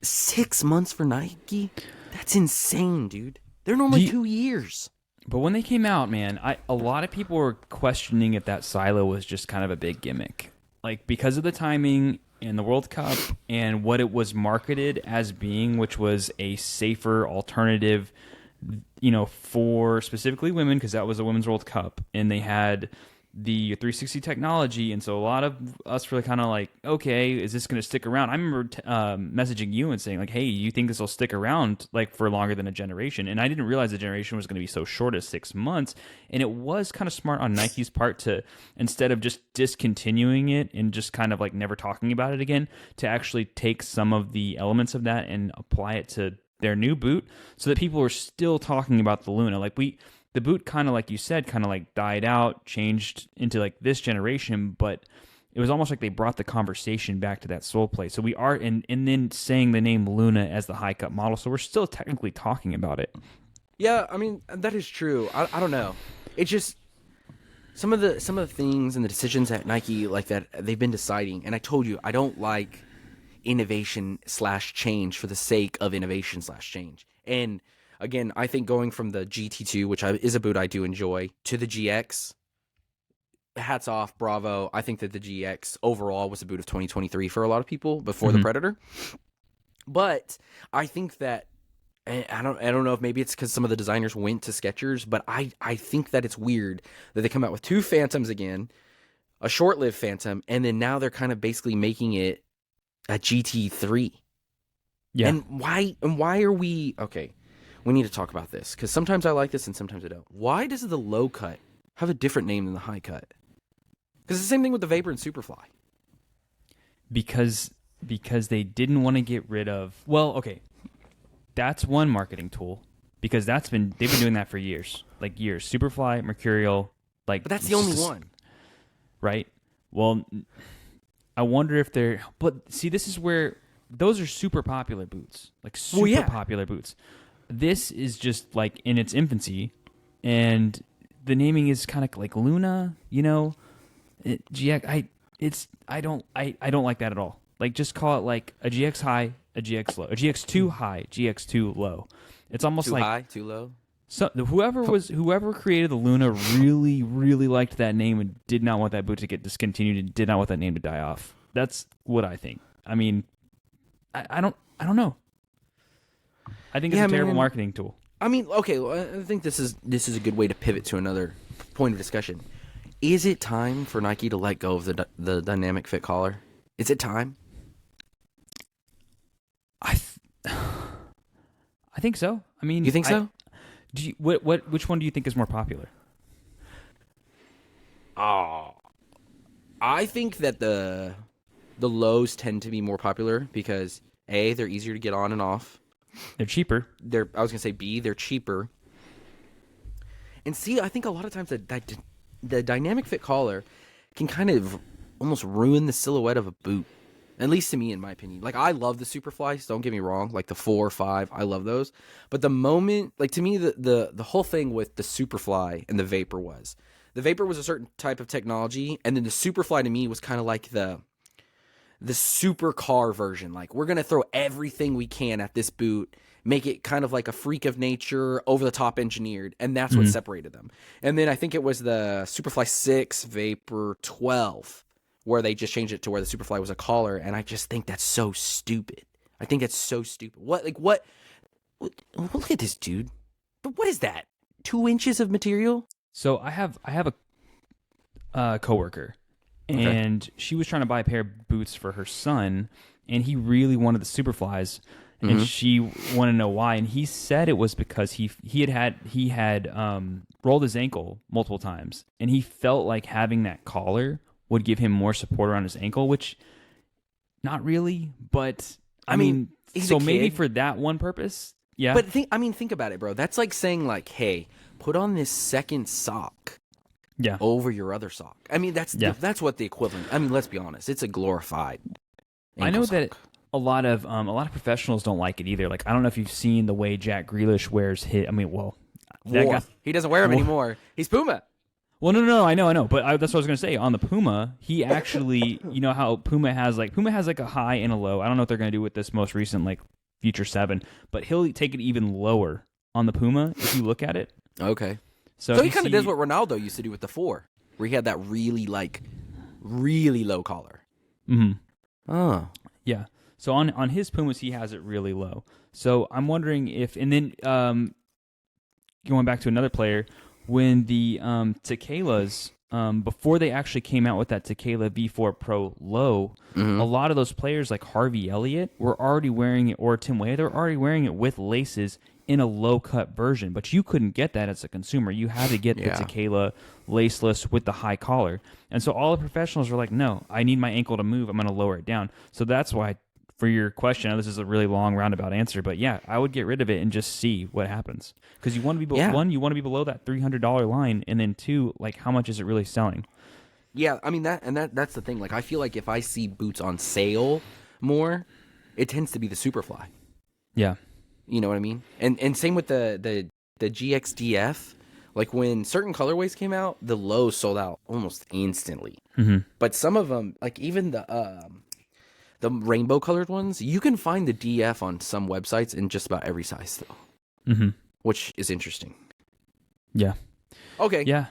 6 months for Nike? That's insane, dude. They're normally 2 years. But when they came out, man, a lot of people were questioning if that silo was just kind of a big gimmick. Like, because of the timing and the World Cup and what it was marketed as being, which was a safer alternative, for specifically women, because that was the Women's World Cup. And they had the 360 technology, and so a lot of us were kind of like, okay, is this going to stick around? I remember messaging you and saying like, hey, you think this will stick around like for longer than a generation? And I didn't realize the generation was going to be so short as 6 months. And it was kind of smart on Nike's part to, instead of just discontinuing it and just kind of like never talking about it again, to actually take some of the elements of that and apply it to their new boot, so that people were still talking about the Luna. Like the boot kind of, like you said, kind of like died out, changed into like this generation, but it was almost like they brought the conversation back to that sole play. So we are, and then saying the name Luna as the high cut model, so we're still technically talking about it. Yeah, I mean, that is true. I don't know. It's just some of the things and the decisions at Nike like that they've been deciding. And I told you, I don't like innovation/change for the sake of innovation/change. And again, I think going from the GT2, which is a boot I do enjoy, to the GX, hats off, bravo. I think that the GX overall was a boot of 2023 for a lot of people before the Predator. But I think that, I don't know if maybe it's because some of the designers went to Skechers, but I think that it's weird that they come out with two Phantoms again, a short-lived Phantom, and then now they're kind of basically making it a GT3. Yeah. And why are we, okay, we need to talk about this, because sometimes I like this and sometimes I don't. Why does the low cut have a different name than the high cut? Because it's the same thing with the Vapor and Superfly. Because they didn't want to get rid of, well, okay, that's one marketing tool, because they've been doing that for years. Like years. Superfly, Mercurial, like. But that's the only one. Right? Well, I wonder if they're, but see, this is where, those are super popular boots. Like super popular boots. This is just like in its infancy, and the naming is kind of like Luna, you know. GX, I don't like that at all. Like, just call it like a GX high, a GX low, a GX2 high, GX2 low. It's almost too like high, too low. So whoever created the Luna really, really liked that name and did not want that boot to get discontinued and did not want that name to die off. That's what I think. I mean, I don't know. I think it's a terrible marketing tool. I mean, okay, well, I think this is a good way to pivot to another point of discussion. Is it time for Nike to let go of the dynamic fit collar? Is it time? I think so. I mean, you think so? Do you, which one do you think is more popular? I think that the lows tend to be more popular because A, they're easier to get on and off. They're cheaper. I was gonna say B, they're cheaper. And C, I think a lot of times the dynamic fit collar can kind of almost ruin the silhouette of a boot. At least to me, in my opinion. Like, I love the Superflies, don't get me wrong. Like, the 4 or 5, I love those. But the moment, like, to me, the whole thing with the Superfly and the Vapor was, the Vapor was a certain type of technology, and then the Superfly to me was kind of like the supercar version. Like, we're going to throw everything we can at this boot, make it kind of like a freak of nature, over-the-top engineered, and that's what separated them. And then I think it was the Superfly 6, Vapor 12, where they just changed it to where the Superfly was a collar, and I just think that's so stupid. I think that's so stupid. What look at this, dude. But what is that? 2 inches of material? So I have a coworker, and she was trying to buy a pair of boots for her son, and he really wanted the Superflies, and she wanted to know why, and he said it was because he had rolled his ankle multiple times, and he felt like having that collar would give him more support around his ankle, which not really, but I mean so maybe for that one purpose, yeah. But think about it, bro. That's like saying like, hey, put on this second sock over your other sock. I mean, that's what the equivalent. I mean, let's be honest. It's a glorified I know sock. that a lot of professionals don't like it either. Like, I don't know if you've seen the way Jack Grealish wears his. I mean, well, he doesn't wear them anymore. He's Puma. Well, no, I know, but that's what I was gonna say. On the Puma, he actually, you know how Puma has like a high and a low. I don't know what they're gonna do with this most recent like Future 7, but he'll take it even lower on the Puma if you look at it. Okay. So he kind of does what Ronaldo used to do with the 4, where he had that really low collar. Mm-hmm. Oh. Yeah. So on his Pumas, he has it really low. So I'm wondering if, and then going back to another player, when the Tequelas, before they actually came out with that Tequila V4 Pro Low, a lot of those players like Harvey Elliott were already wearing it, or Tim Weah, they're already wearing it with laces in a low-cut version. But you couldn't get that as a consumer. You had to get the Tequila laceless with the high collar. And so all the professionals were like, no, I need my ankle to move. I'm going to lower it down. So that's why, for your question, this is a really long roundabout answer, but yeah, I would get rid of it and just see what happens. Because you want to be one, you want to be below that $300 line, and then two, like, how much is it really selling? Yeah, I mean that's the thing. Like, I feel like if I see boots on sale more, it tends to be the Superfly. Yeah, you know what I mean. And same with the GXDF. Like, when certain colorways came out, the lows sold out almost instantly. But some of them, like even the rainbow colored ones, you can find the DF on some websites in just about every size still, which is interesting. Yeah. Okay. Yeah.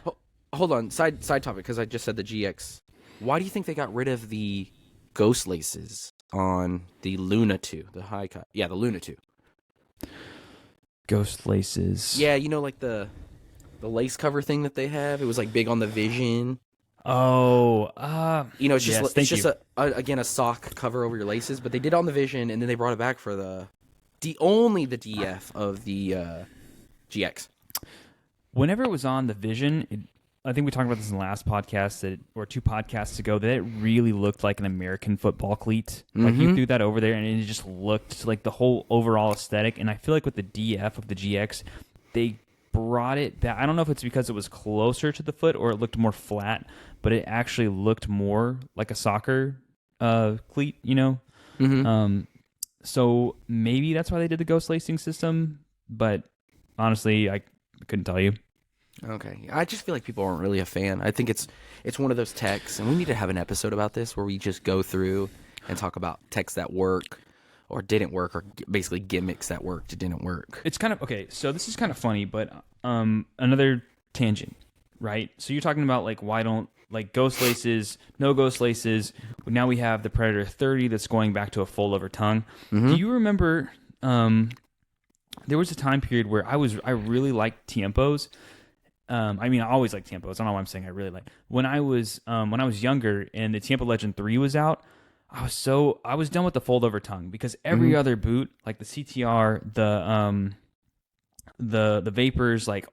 Hold on. Side topic, because I just said the GX. Why do you think they got rid of the ghost laces on the Luna 2, the high cut? Yeah, the Luna 2. Ghost laces. Yeah, you know, like the lace cover thing that they have. It was like big on the Vision. Oh, you know, it's just yes, again a sock cover over your laces, but they did it on the Vision, and then they brought it back for the DF of the GX. Whenever it was on the Vision, I think we talked about this in the last podcast or 2 podcasts ago, that it really looked like an American football cleat. Like, you threw that over there, and it just looked like the whole overall aesthetic. And I feel like with the DF of the GX, they brought it back. I don't know if it's because it was closer to the foot or it looked more flat, but it actually looked more like a soccer cleat, you know? So maybe that's why they did the ghost lacing system, but honestly, I couldn't tell you. Okay. I just feel like people aren't really a fan. I think it's one of those techs, and we need to have an episode about this where we just go through and talk about techs that work or didn't work, or basically gimmicks that worked, didn't work. It's kind of, okay, so this is kind of funny, but another tangent, right? So you're talking about, like, why don't, like, ghost laces, no ghost laces. Now we have the Predator 30 that's going back to a fold-over tongue. Do you remember there was a time period where I really liked Tiempos. I mean, I always liked Tiempos. I don't know why I'm saying I really like. When I was younger and the Tiempo Legend 3 was out, I was done with the fold over tongue, because every other boot, like the CTR, the Vapors, like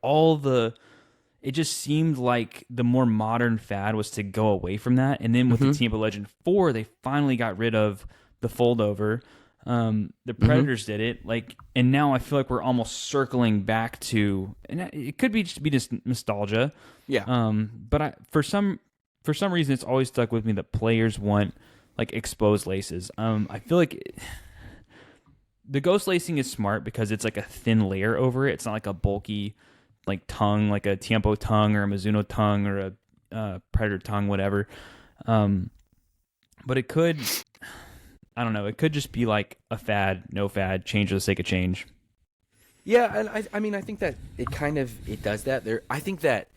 it just seemed like the more modern fad was to go away from that. And then with the Tiempo Legend 4, they finally got rid of the fold over. The Predators did it, like, and now I feel like we're almost circling back to, and it could be just nostalgia. Yeah. But for some reason, it's always stuck with me that players want, like, exposed laces. I feel like the ghost lacing is smart because it's like a thin layer over it. It's not like a bulky, like, tongue, like a Tiempo tongue or a Mizuno tongue or a Predator tongue, whatever. But it could, I don't know, it could just be like a fad, no fad, change for the sake of change. Yeah, and I mean, I think that it does that. I think that,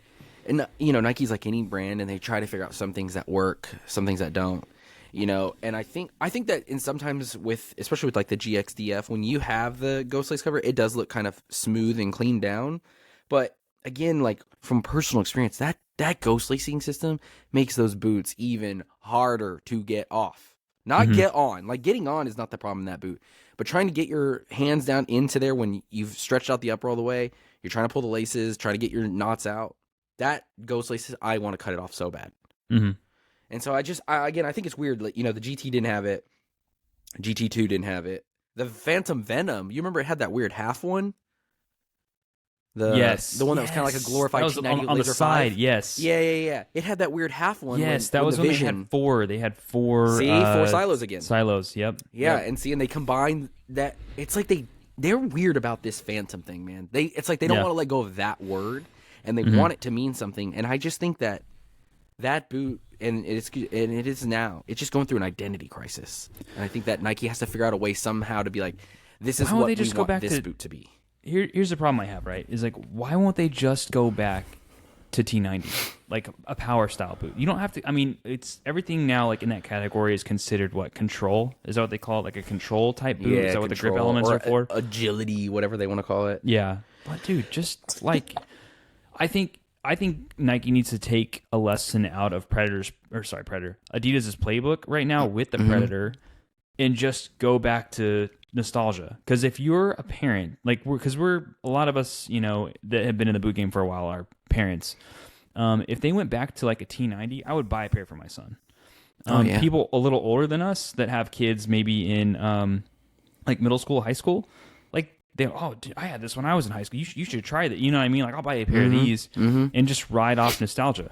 and you know, Nike's like any brand, and they try to figure out some things that work, some things that don't. You know, and I think that sometimes especially with like the GXDF, when you have the ghost lace cover, it does look kind of smooth and cleaned down. But again, like, from personal experience, that ghost lacing system makes those boots even harder to get off. Not get on. Like, getting on is not the problem in that boot. But trying to get your hands down into there when you've stretched out the upper all the way, you're trying to pull the laces, trying to get your knots out, that ghost laces, I want to cut it off so bad. And so I think it's weird. Like, you know, the GT didn't have it. GT2 didn't have it. The Phantom Venom, you remember it had that weird half one? Yes. The one that was kind of like a glorified T90 on the side, 5? Yes. Yeah. It had that weird half one. Yes, that was when Vision. They had four. See, 4 silos again. Silos, yep. Yeah, yep. and they combined that. It's like they're weird about this Phantom thing, man. It's like they don't want to let go of that word, and they want it to mean something. And I just think that boot, and it is now, it's just going through an identity crisis. And I think that Nike has to figure out a way somehow to be like, this is what we want this boot to be. Here's the problem I have, right? Is like, why won't they just go back to T90, like a power style boot? You don't have to. I mean, it's everything now. Like, in that category is considered what, control? Is that what they call it? Like a control type boot? Is that what the grip elements are for? Agility, whatever they want to call it. Yeah, but dude, just like, I think I think Nike needs to take a lesson out of Predator, Adidas's playbook right now with the Predator, and just go back to nostalgia. Because if you're a parent, like we're a lot of us, that have been in the boot game for a while, are parents. If they went back to like a T90, I would buy a pair for my son. People a little older than us that have kids maybe in like middle school, high school, like dude, I had this when I was in high school. You should try that. You know what I mean? Like, I'll buy a pair of these and just ride off nostalgia.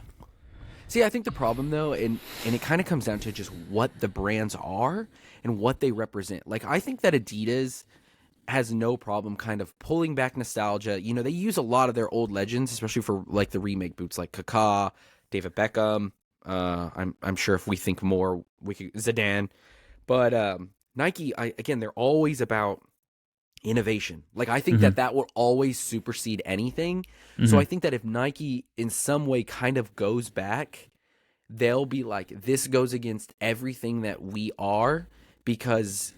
See, I think the problem though, and it kind of comes down to just what the brands are and what they represent. Like, I think that Adidas has no problem kind of pulling back nostalgia. They use a lot of their old legends, especially for like the remake boots, like Kaká, David Beckham. I'm sure if we think more, we could Zidane. But Nike, they're always about innovation. Like, I think that will always supersede anything. So I think that if Nike in some way kind of goes back, they'll be like, this goes against everything that we are, because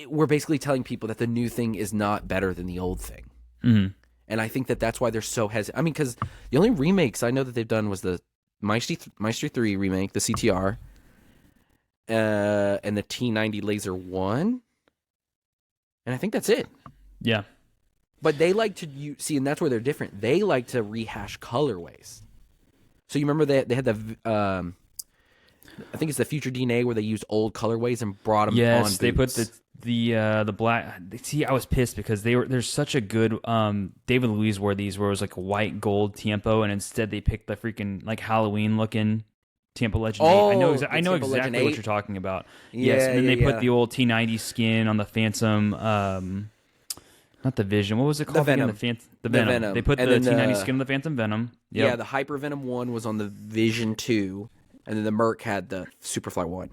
we're basically telling people that the new thing is not better than the old thing. And I think that that's why they're so hesitant. I mean, because the only remakes I know that they've done was the Maestro 3 remake, the CTR, and the T90 Laser 1. And I think that's it. Yeah. But they like to see, and that's where they're different. They like to rehash colorways. So you remember they had the, I think it's the Future DNA where they used old colorways and brought them on boots. They put the black. See, I was pissed because there's such a good David Louise wore these where it was like a white gold Tiempo, and instead they picked the freaking like Halloween looking Tiempo Legend 8. I know exactly what you're talking about. Yeah, yes, and then they put the old T90 skin on the Phantom, not the Vision. What was it called? The Venom. The Venom. They put the T90 skin on the Phantom Venom. Yep. Yeah, the Hyper Venom 1 was on the Vision 2, and then the Merc had the Superfly 1.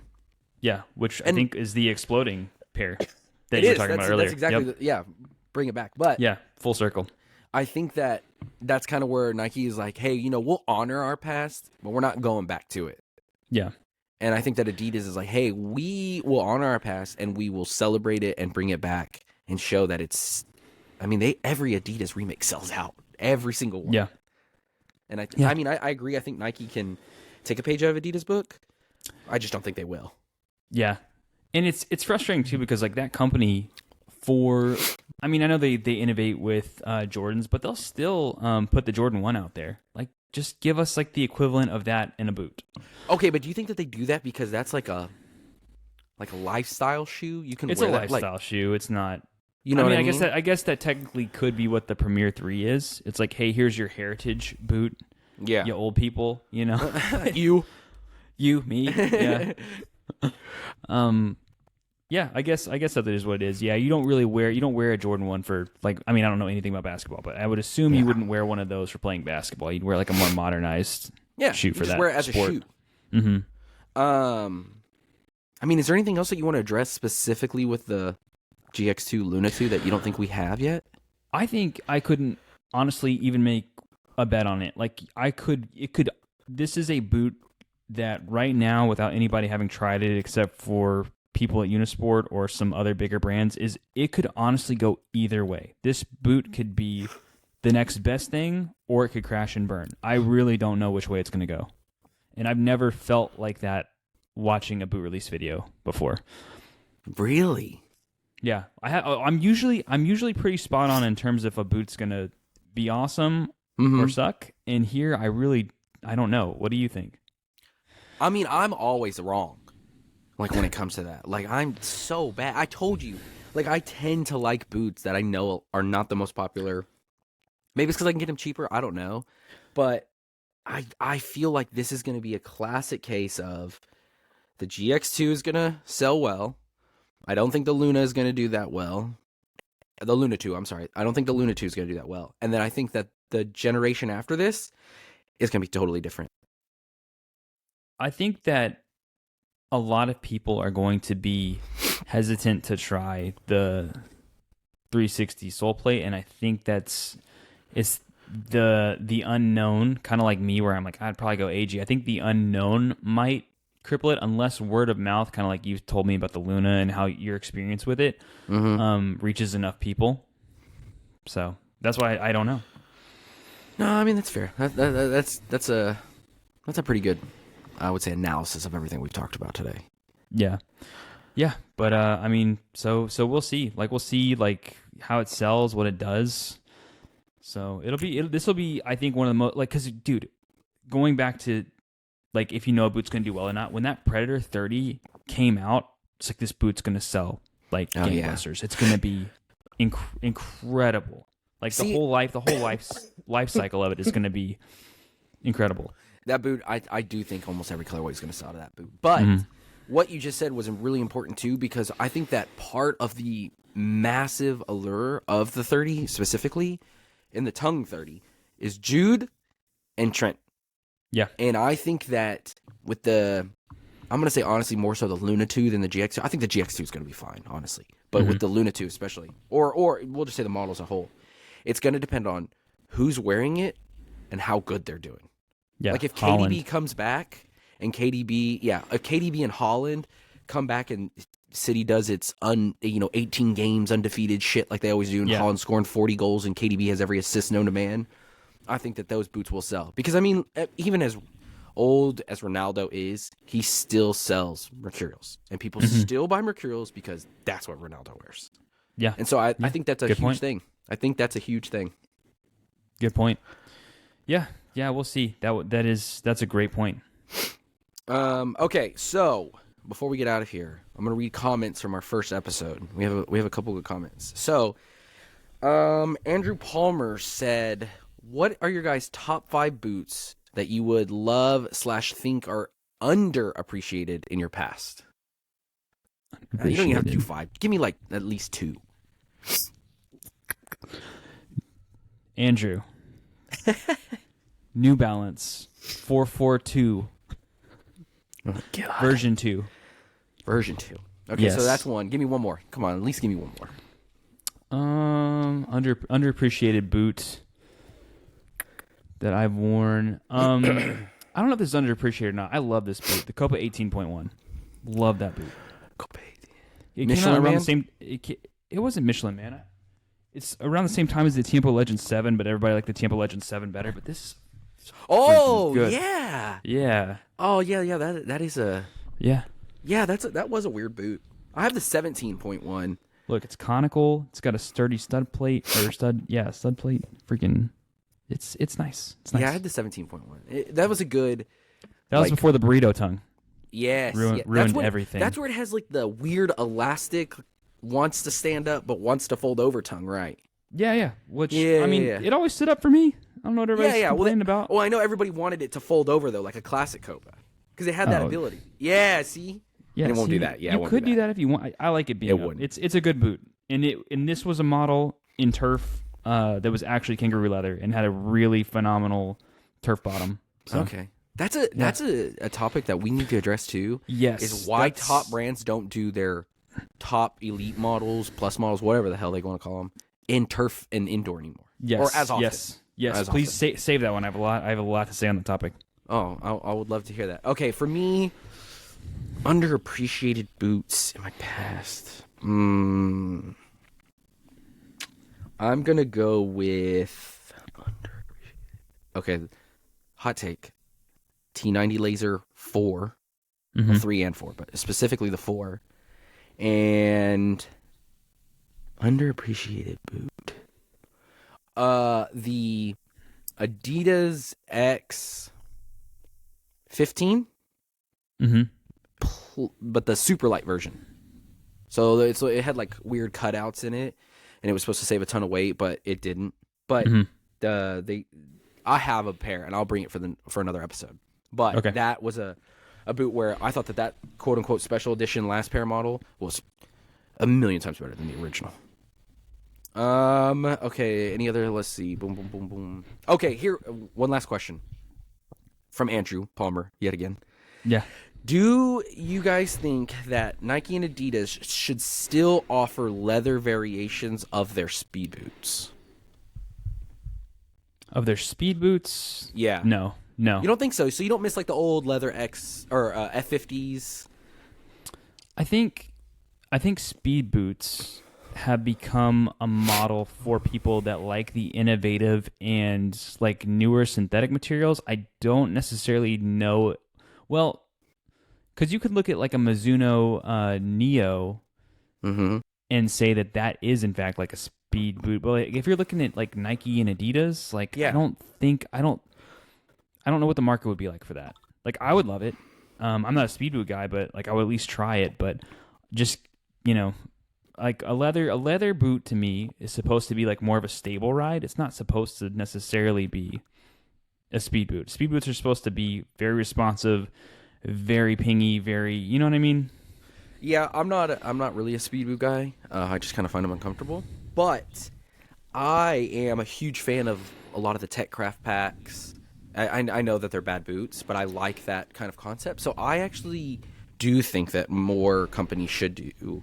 Yeah, which I think is the exploding pair that you were talking about earlier. That's exactly bring it back. But yeah, full circle. I think that's kind of where Nike is like, hey, we'll honor our past, but we're not going back to it. Yeah. And I think that Adidas is like, hey, we will honor our past and we will celebrate it and bring it back and show that it's, every Adidas remake sells out. Every single one. Yeah. And I agree. I think Nike can take a page out of Adidas' book. I just don't think they will. Yeah. And it's frustrating too because like that company I know they innovate with Jordans, but they'll still put the Jordan 1 out there. Like, just give us like the equivalent of that in a boot. Okay, but do you think that they do that because that's like a lifestyle shoe? It's wear a that, lifestyle shoe. It's not. I guess that technically could be what the Premier 3 is. It's like, hey, here's your heritage boot. Yeah. You old people, you, me. Yeah. Yeah, I guess that is what it is. Yeah, you don't wear a Jordan 1 for like, I don't know anything about basketball, but I would assume you wouldn't wear one of those for playing basketball. You'd wear like a more modernized shoe for that. Wear it as sport. a shoe. Mm-hmm. Is there anything else that you want to address specifically with the GX2 Luna 2 that you don't think we have yet? I think I couldn't honestly even make a bet on it. Like this is a boot that right now, without anybody having tried it except for people at Unisport or some other bigger brands, it could honestly go either way. This boot could be the next best thing or it could crash and burn. I really don't know which way it's going to go. And I've never felt like that watching a boot release video before. Really? Yeah. I'm usually pretty spot on in terms of if a boot's going to be awesome or suck. And here I don't know. What do you think? I'm always wrong. Like, when it comes to that. Like, I'm so bad. I told you. Like, I tend to like boots that I know are not the most popular. Maybe it's because I can get them cheaper. I don't know. But I feel like this is going to be a classic case of the GX2 is going to sell well. I don't think the Luna is going to do that well. The Luna 2, I'm sorry. I don't think the Luna 2 is going to do that well. And then I think that the generation after this is going to be totally different. I think that a lot of people are going to be hesitant to try the 360 sole plate, and I think it's the unknown, kind of like me, where I'm like, I'd probably go AG. I think the unknown might cripple it unless word of mouth, kind of like you told me about the Luna and how your experience with it reaches enough people. So that's why I don't know. No, I mean that's fair. That's a pretty good, I would say, analysis of everything we've talked about today. Yeah. Yeah, but I mean, so we'll see. Like we'll see like how it sells, what it does. So this will be I think one of the most like cuz dude, going back to like if you know a boot's going to do well or not, when that Predator 30 came out, it's like this boot's going to sell like gangbusters. Yeah. It's going to be incredible. Like the whole life cycle of it is going to be incredible. That boot, I do think almost every colorway is going to sell to that boot. But what you just said was really important too, because I think that part of the massive allure of the 30 specifically in the tongue 30 is Jude and Trent. Yeah. And I think that with I'm going to say honestly more so the Luna 2 than the GX2. I think the GX2 is going to be fine, honestly. But with the Luna 2 especially, or we'll just say the model as a whole, it's going to depend on who's wearing it and how good they're doing. Yeah. Like if Holland. KDB comes back and if KDB and Holland come back and City does its 18 games undefeated shit like they always do, and Holland scoring 40 goals and KDB has every assist known to man, I think that those boots will sell. Because, I mean, even as old as Ronaldo is, he still sells Mercurials. And people still buy Mercurials because that's what Ronaldo wears. Yeah. And so I think that's a huge thing. I think that's a huge thing. Good point. Yeah. Yeah, we'll see. That's a great point. Okay, so before we get out of here, I'm going to read comments from our first episode. We have a couple good comments. So, Andrew Palmer said, "What are your guys' top 5 boots that you would love / think are underappreciated in your past?" You don't even have to do 5. Give me like at least 2. Andrew. New Balance 442 version 2. Version 2. Okay, yes. So that's one. Give me one more. Come on, at least give me one more. Underappreciated boot that I've worn. I don't know if this is underappreciated or not. I love this boot. The Copa 18.1. Love that boot. Copa 18. It Michelin came out around the same. It wasn't Michelin Man. It's around the same time as the Tiempo Legend 7, but everybody liked the Tiempo Legend 7 better. But this. Good. Yeah. Oh yeah. That is a. Yeah. Yeah, that was a weird boot. I have the 17.1. Look, it's conical. It's got a sturdy stud plate. Freaking, it's nice. It's nice. Yeah, I had the 17.1. That was a good. That was before the burrito tongue. Yes. Ruined everything. That's where it has like the weird elastic, wants to stand up but wants to fold over tongue, right? Yeah. Which, I mean, it always stood up for me. I don't know what everybody's complaining about. Well, I know everybody wanted it to fold over, though, like a classic Copa. Because it had that ability. Yeah, see? Yeah, and it won't do that. Yeah, you could do that if you want. I like it being up. It's a good boot. And this was a model in turf that was actually kangaroo leather and had a really phenomenal turf bottom. So. Okay. That's a topic that we need to address, too. Yes. Is why top brands don't do their top elite models, plus models, whatever the hell they want to call them, in turf and indoor anymore. Yes. Or as often. Yes. As please often. Save that one. I have a lot to say on the topic. Oh, I would love to hear that. Okay, for me, underappreciated boots in my past. I'm gonna go with underappreciated. Okay, hot take. T90 Laser 4, well, 3 and 4, but specifically the 4, and underappreciated boot. The Adidas X 15, but the super light version. So it had like weird cutouts in it, and it was supposed to save a ton of weight, but it didn't. But I have a pair, and I'll bring it for another episode. But that was a boot where I thought that quote unquote special edition last pair model was a million times better than the original. Okay, any other? Let's see. Boom, boom, boom, boom. Okay, here, one last question from Andrew Palmer, yet again. Yeah. Do you guys think that Nike and Adidas should still offer leather variations of their speed boots? Of their speed boots? Yeah. No. You don't think so? So you don't miss like the old leather X or F50s? I think speed boots have become a model for people that like the innovative and like newer synthetic materials. I don't necessarily know. Well, because you could look at like a Mizuno Neo Mm-hmm. and say that that is in fact like a speed boot. But like, if you're looking at like Nike and Adidas, like Yeah. I don't know what the market would be like for that. Like I would love it. I'm not a speed boot guy, but like I would at least try it. But just like a leather boot to me is supposed to be like more of a stable ride. It's not supposed to necessarily be a speed boot. Speed boots are supposed to be very responsive, very pingy, very, you know what I mean? Yeah, I'm not really a speed boot guy. I just kind of find them uncomfortable. But I am a huge fan of a lot of the Tech Craft packs. I know that they're bad boots, but I like that kind of concept. So I actually do think that more companies should do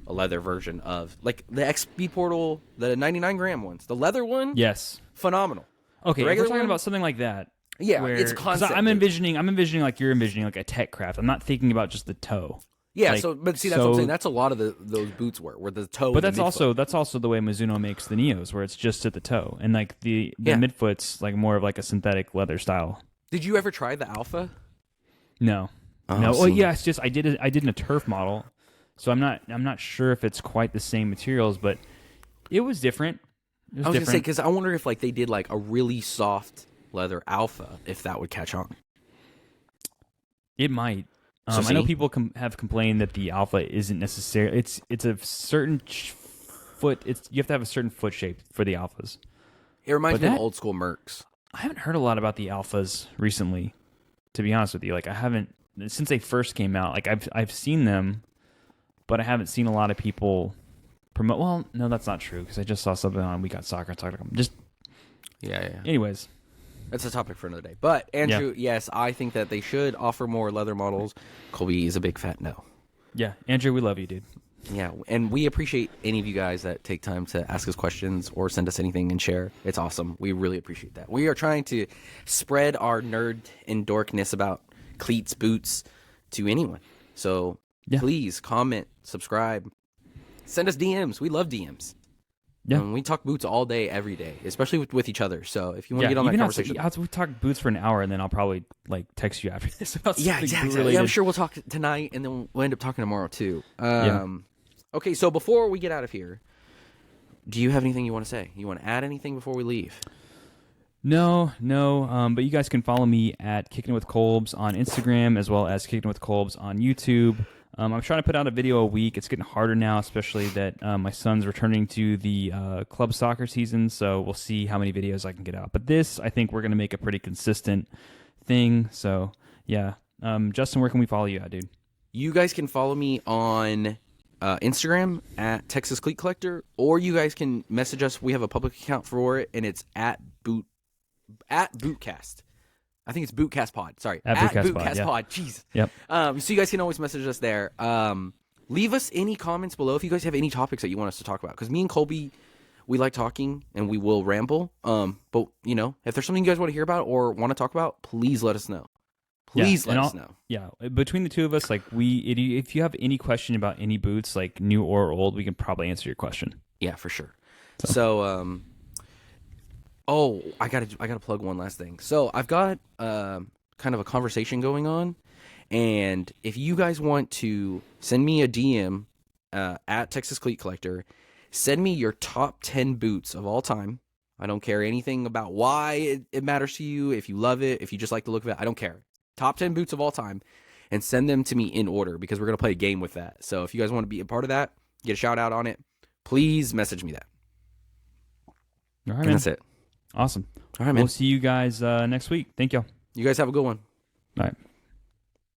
a leather version of, like, the XP Portal, the 99-gram ones. The leather one, Yes. phenomenal. Okay, The if we're regular talking one? about something like that. Yeah, where, it's a 'cause concept. I'm dude. envisioning like you're envisioning like a Tech Craft. I'm not thinking about just the toe. Yeah, like, so but see, that's what I'm saying. That's a lot of those boots where the toe. But and the that's also the way Mizuno makes the Neos, where it's just at the toe, and like the Yeah. midfoot's like more of like a synthetic leather style. Did you ever try the Alpha? No, Oh, no. Well, see. yeah, it's just I did in a turf model, so I'm not sure if it's quite the same materials, but it was different. It was I was gonna say different. because I wonder if like they did like a really soft leather Alpha, if that would catch on. It might. So I know see? people have complained that the Alpha isn't necessarily. It's a certain foot. You have to have a certain foot shape for the Alphas. It reminds But me that- of old school Mercs. I haven't heard a lot about the Alphas recently, to be honest with you. Like I haven't since they first came out. Like I've seen them, but I haven't seen a lot of people promote. Well, no, that's not true because I just saw something on We Got Soccer. Just Yeah. anyways. That's a topic for another day. But Andrew, yes, I think that they should offer more leather models. Colby is a big fat no. Yeah, Andrew, we love you, dude. Yeah, and we appreciate any of you guys that take time to ask us questions or send us anything and share. It's awesome. We really appreciate that. We are trying to spread our nerd and dorkness about cleats, boots to anyone. So Yeah. please comment, subscribe, send us DMs. We love DMs. Yeah. We talk boots all day, every day, especially with each other. So if you want to get on that even conversation, we talk boots for an hour, and then I'll probably like text you after this about yeah, something exactly. boot-related. Yeah, I'm sure we'll talk tonight, and then we'll end up talking tomorrow too. Yeah. Okay, so before we get out of here, do you have anything you want to say? You want to add anything before we leave? No. But you guys can follow me at Kicking It With Kolbs on Instagram as well as Kicking It With Kolbs on YouTube. I'm trying to put out a video a week. It's getting harder now, especially that my son's returning to the club soccer season. So we'll see how many videos I can get out. But this, I think we're going to make a pretty consistent thing. So yeah. Justin, where can we follow you at, dude? You guys can follow me on Instagram at Texas Cleat Collector, or you guys can message us. We have a public account for it, and it's at Bootcast. I think it's Bootcast Pod. Sorry, At Bootcast Pod, yeah. Pod. Jeez. Yep. So you guys can always message us there. Leave us any comments below if you guys have any topics that you want us to talk about. Because me and Colby, we like talking and we will ramble. But if there's something you guys want to hear about or want to talk about, please let us know. Please let us know. Yeah, between the two of us, like if you have any question about any boots, like new or old, we can probably answer your question. Yeah, for sure. So I gotta plug one last thing. So I've got kind of a conversation going on, and if you guys want to send me a DM at Texas Cleat Collector, send me your top 10 boots of all time. I don't care anything about why it matters to you. If you love it, if you just like the look of it, I don't care. Top 10 boots of all time, and send them to me in order because we're gonna play a game with that. So if you guys want to be a part of that, get a shout out on it, please message me that. All right, And man. that's it. Awesome. All right, man. We'll see you guys next week. Thank y'all. You guys have a good one. All right.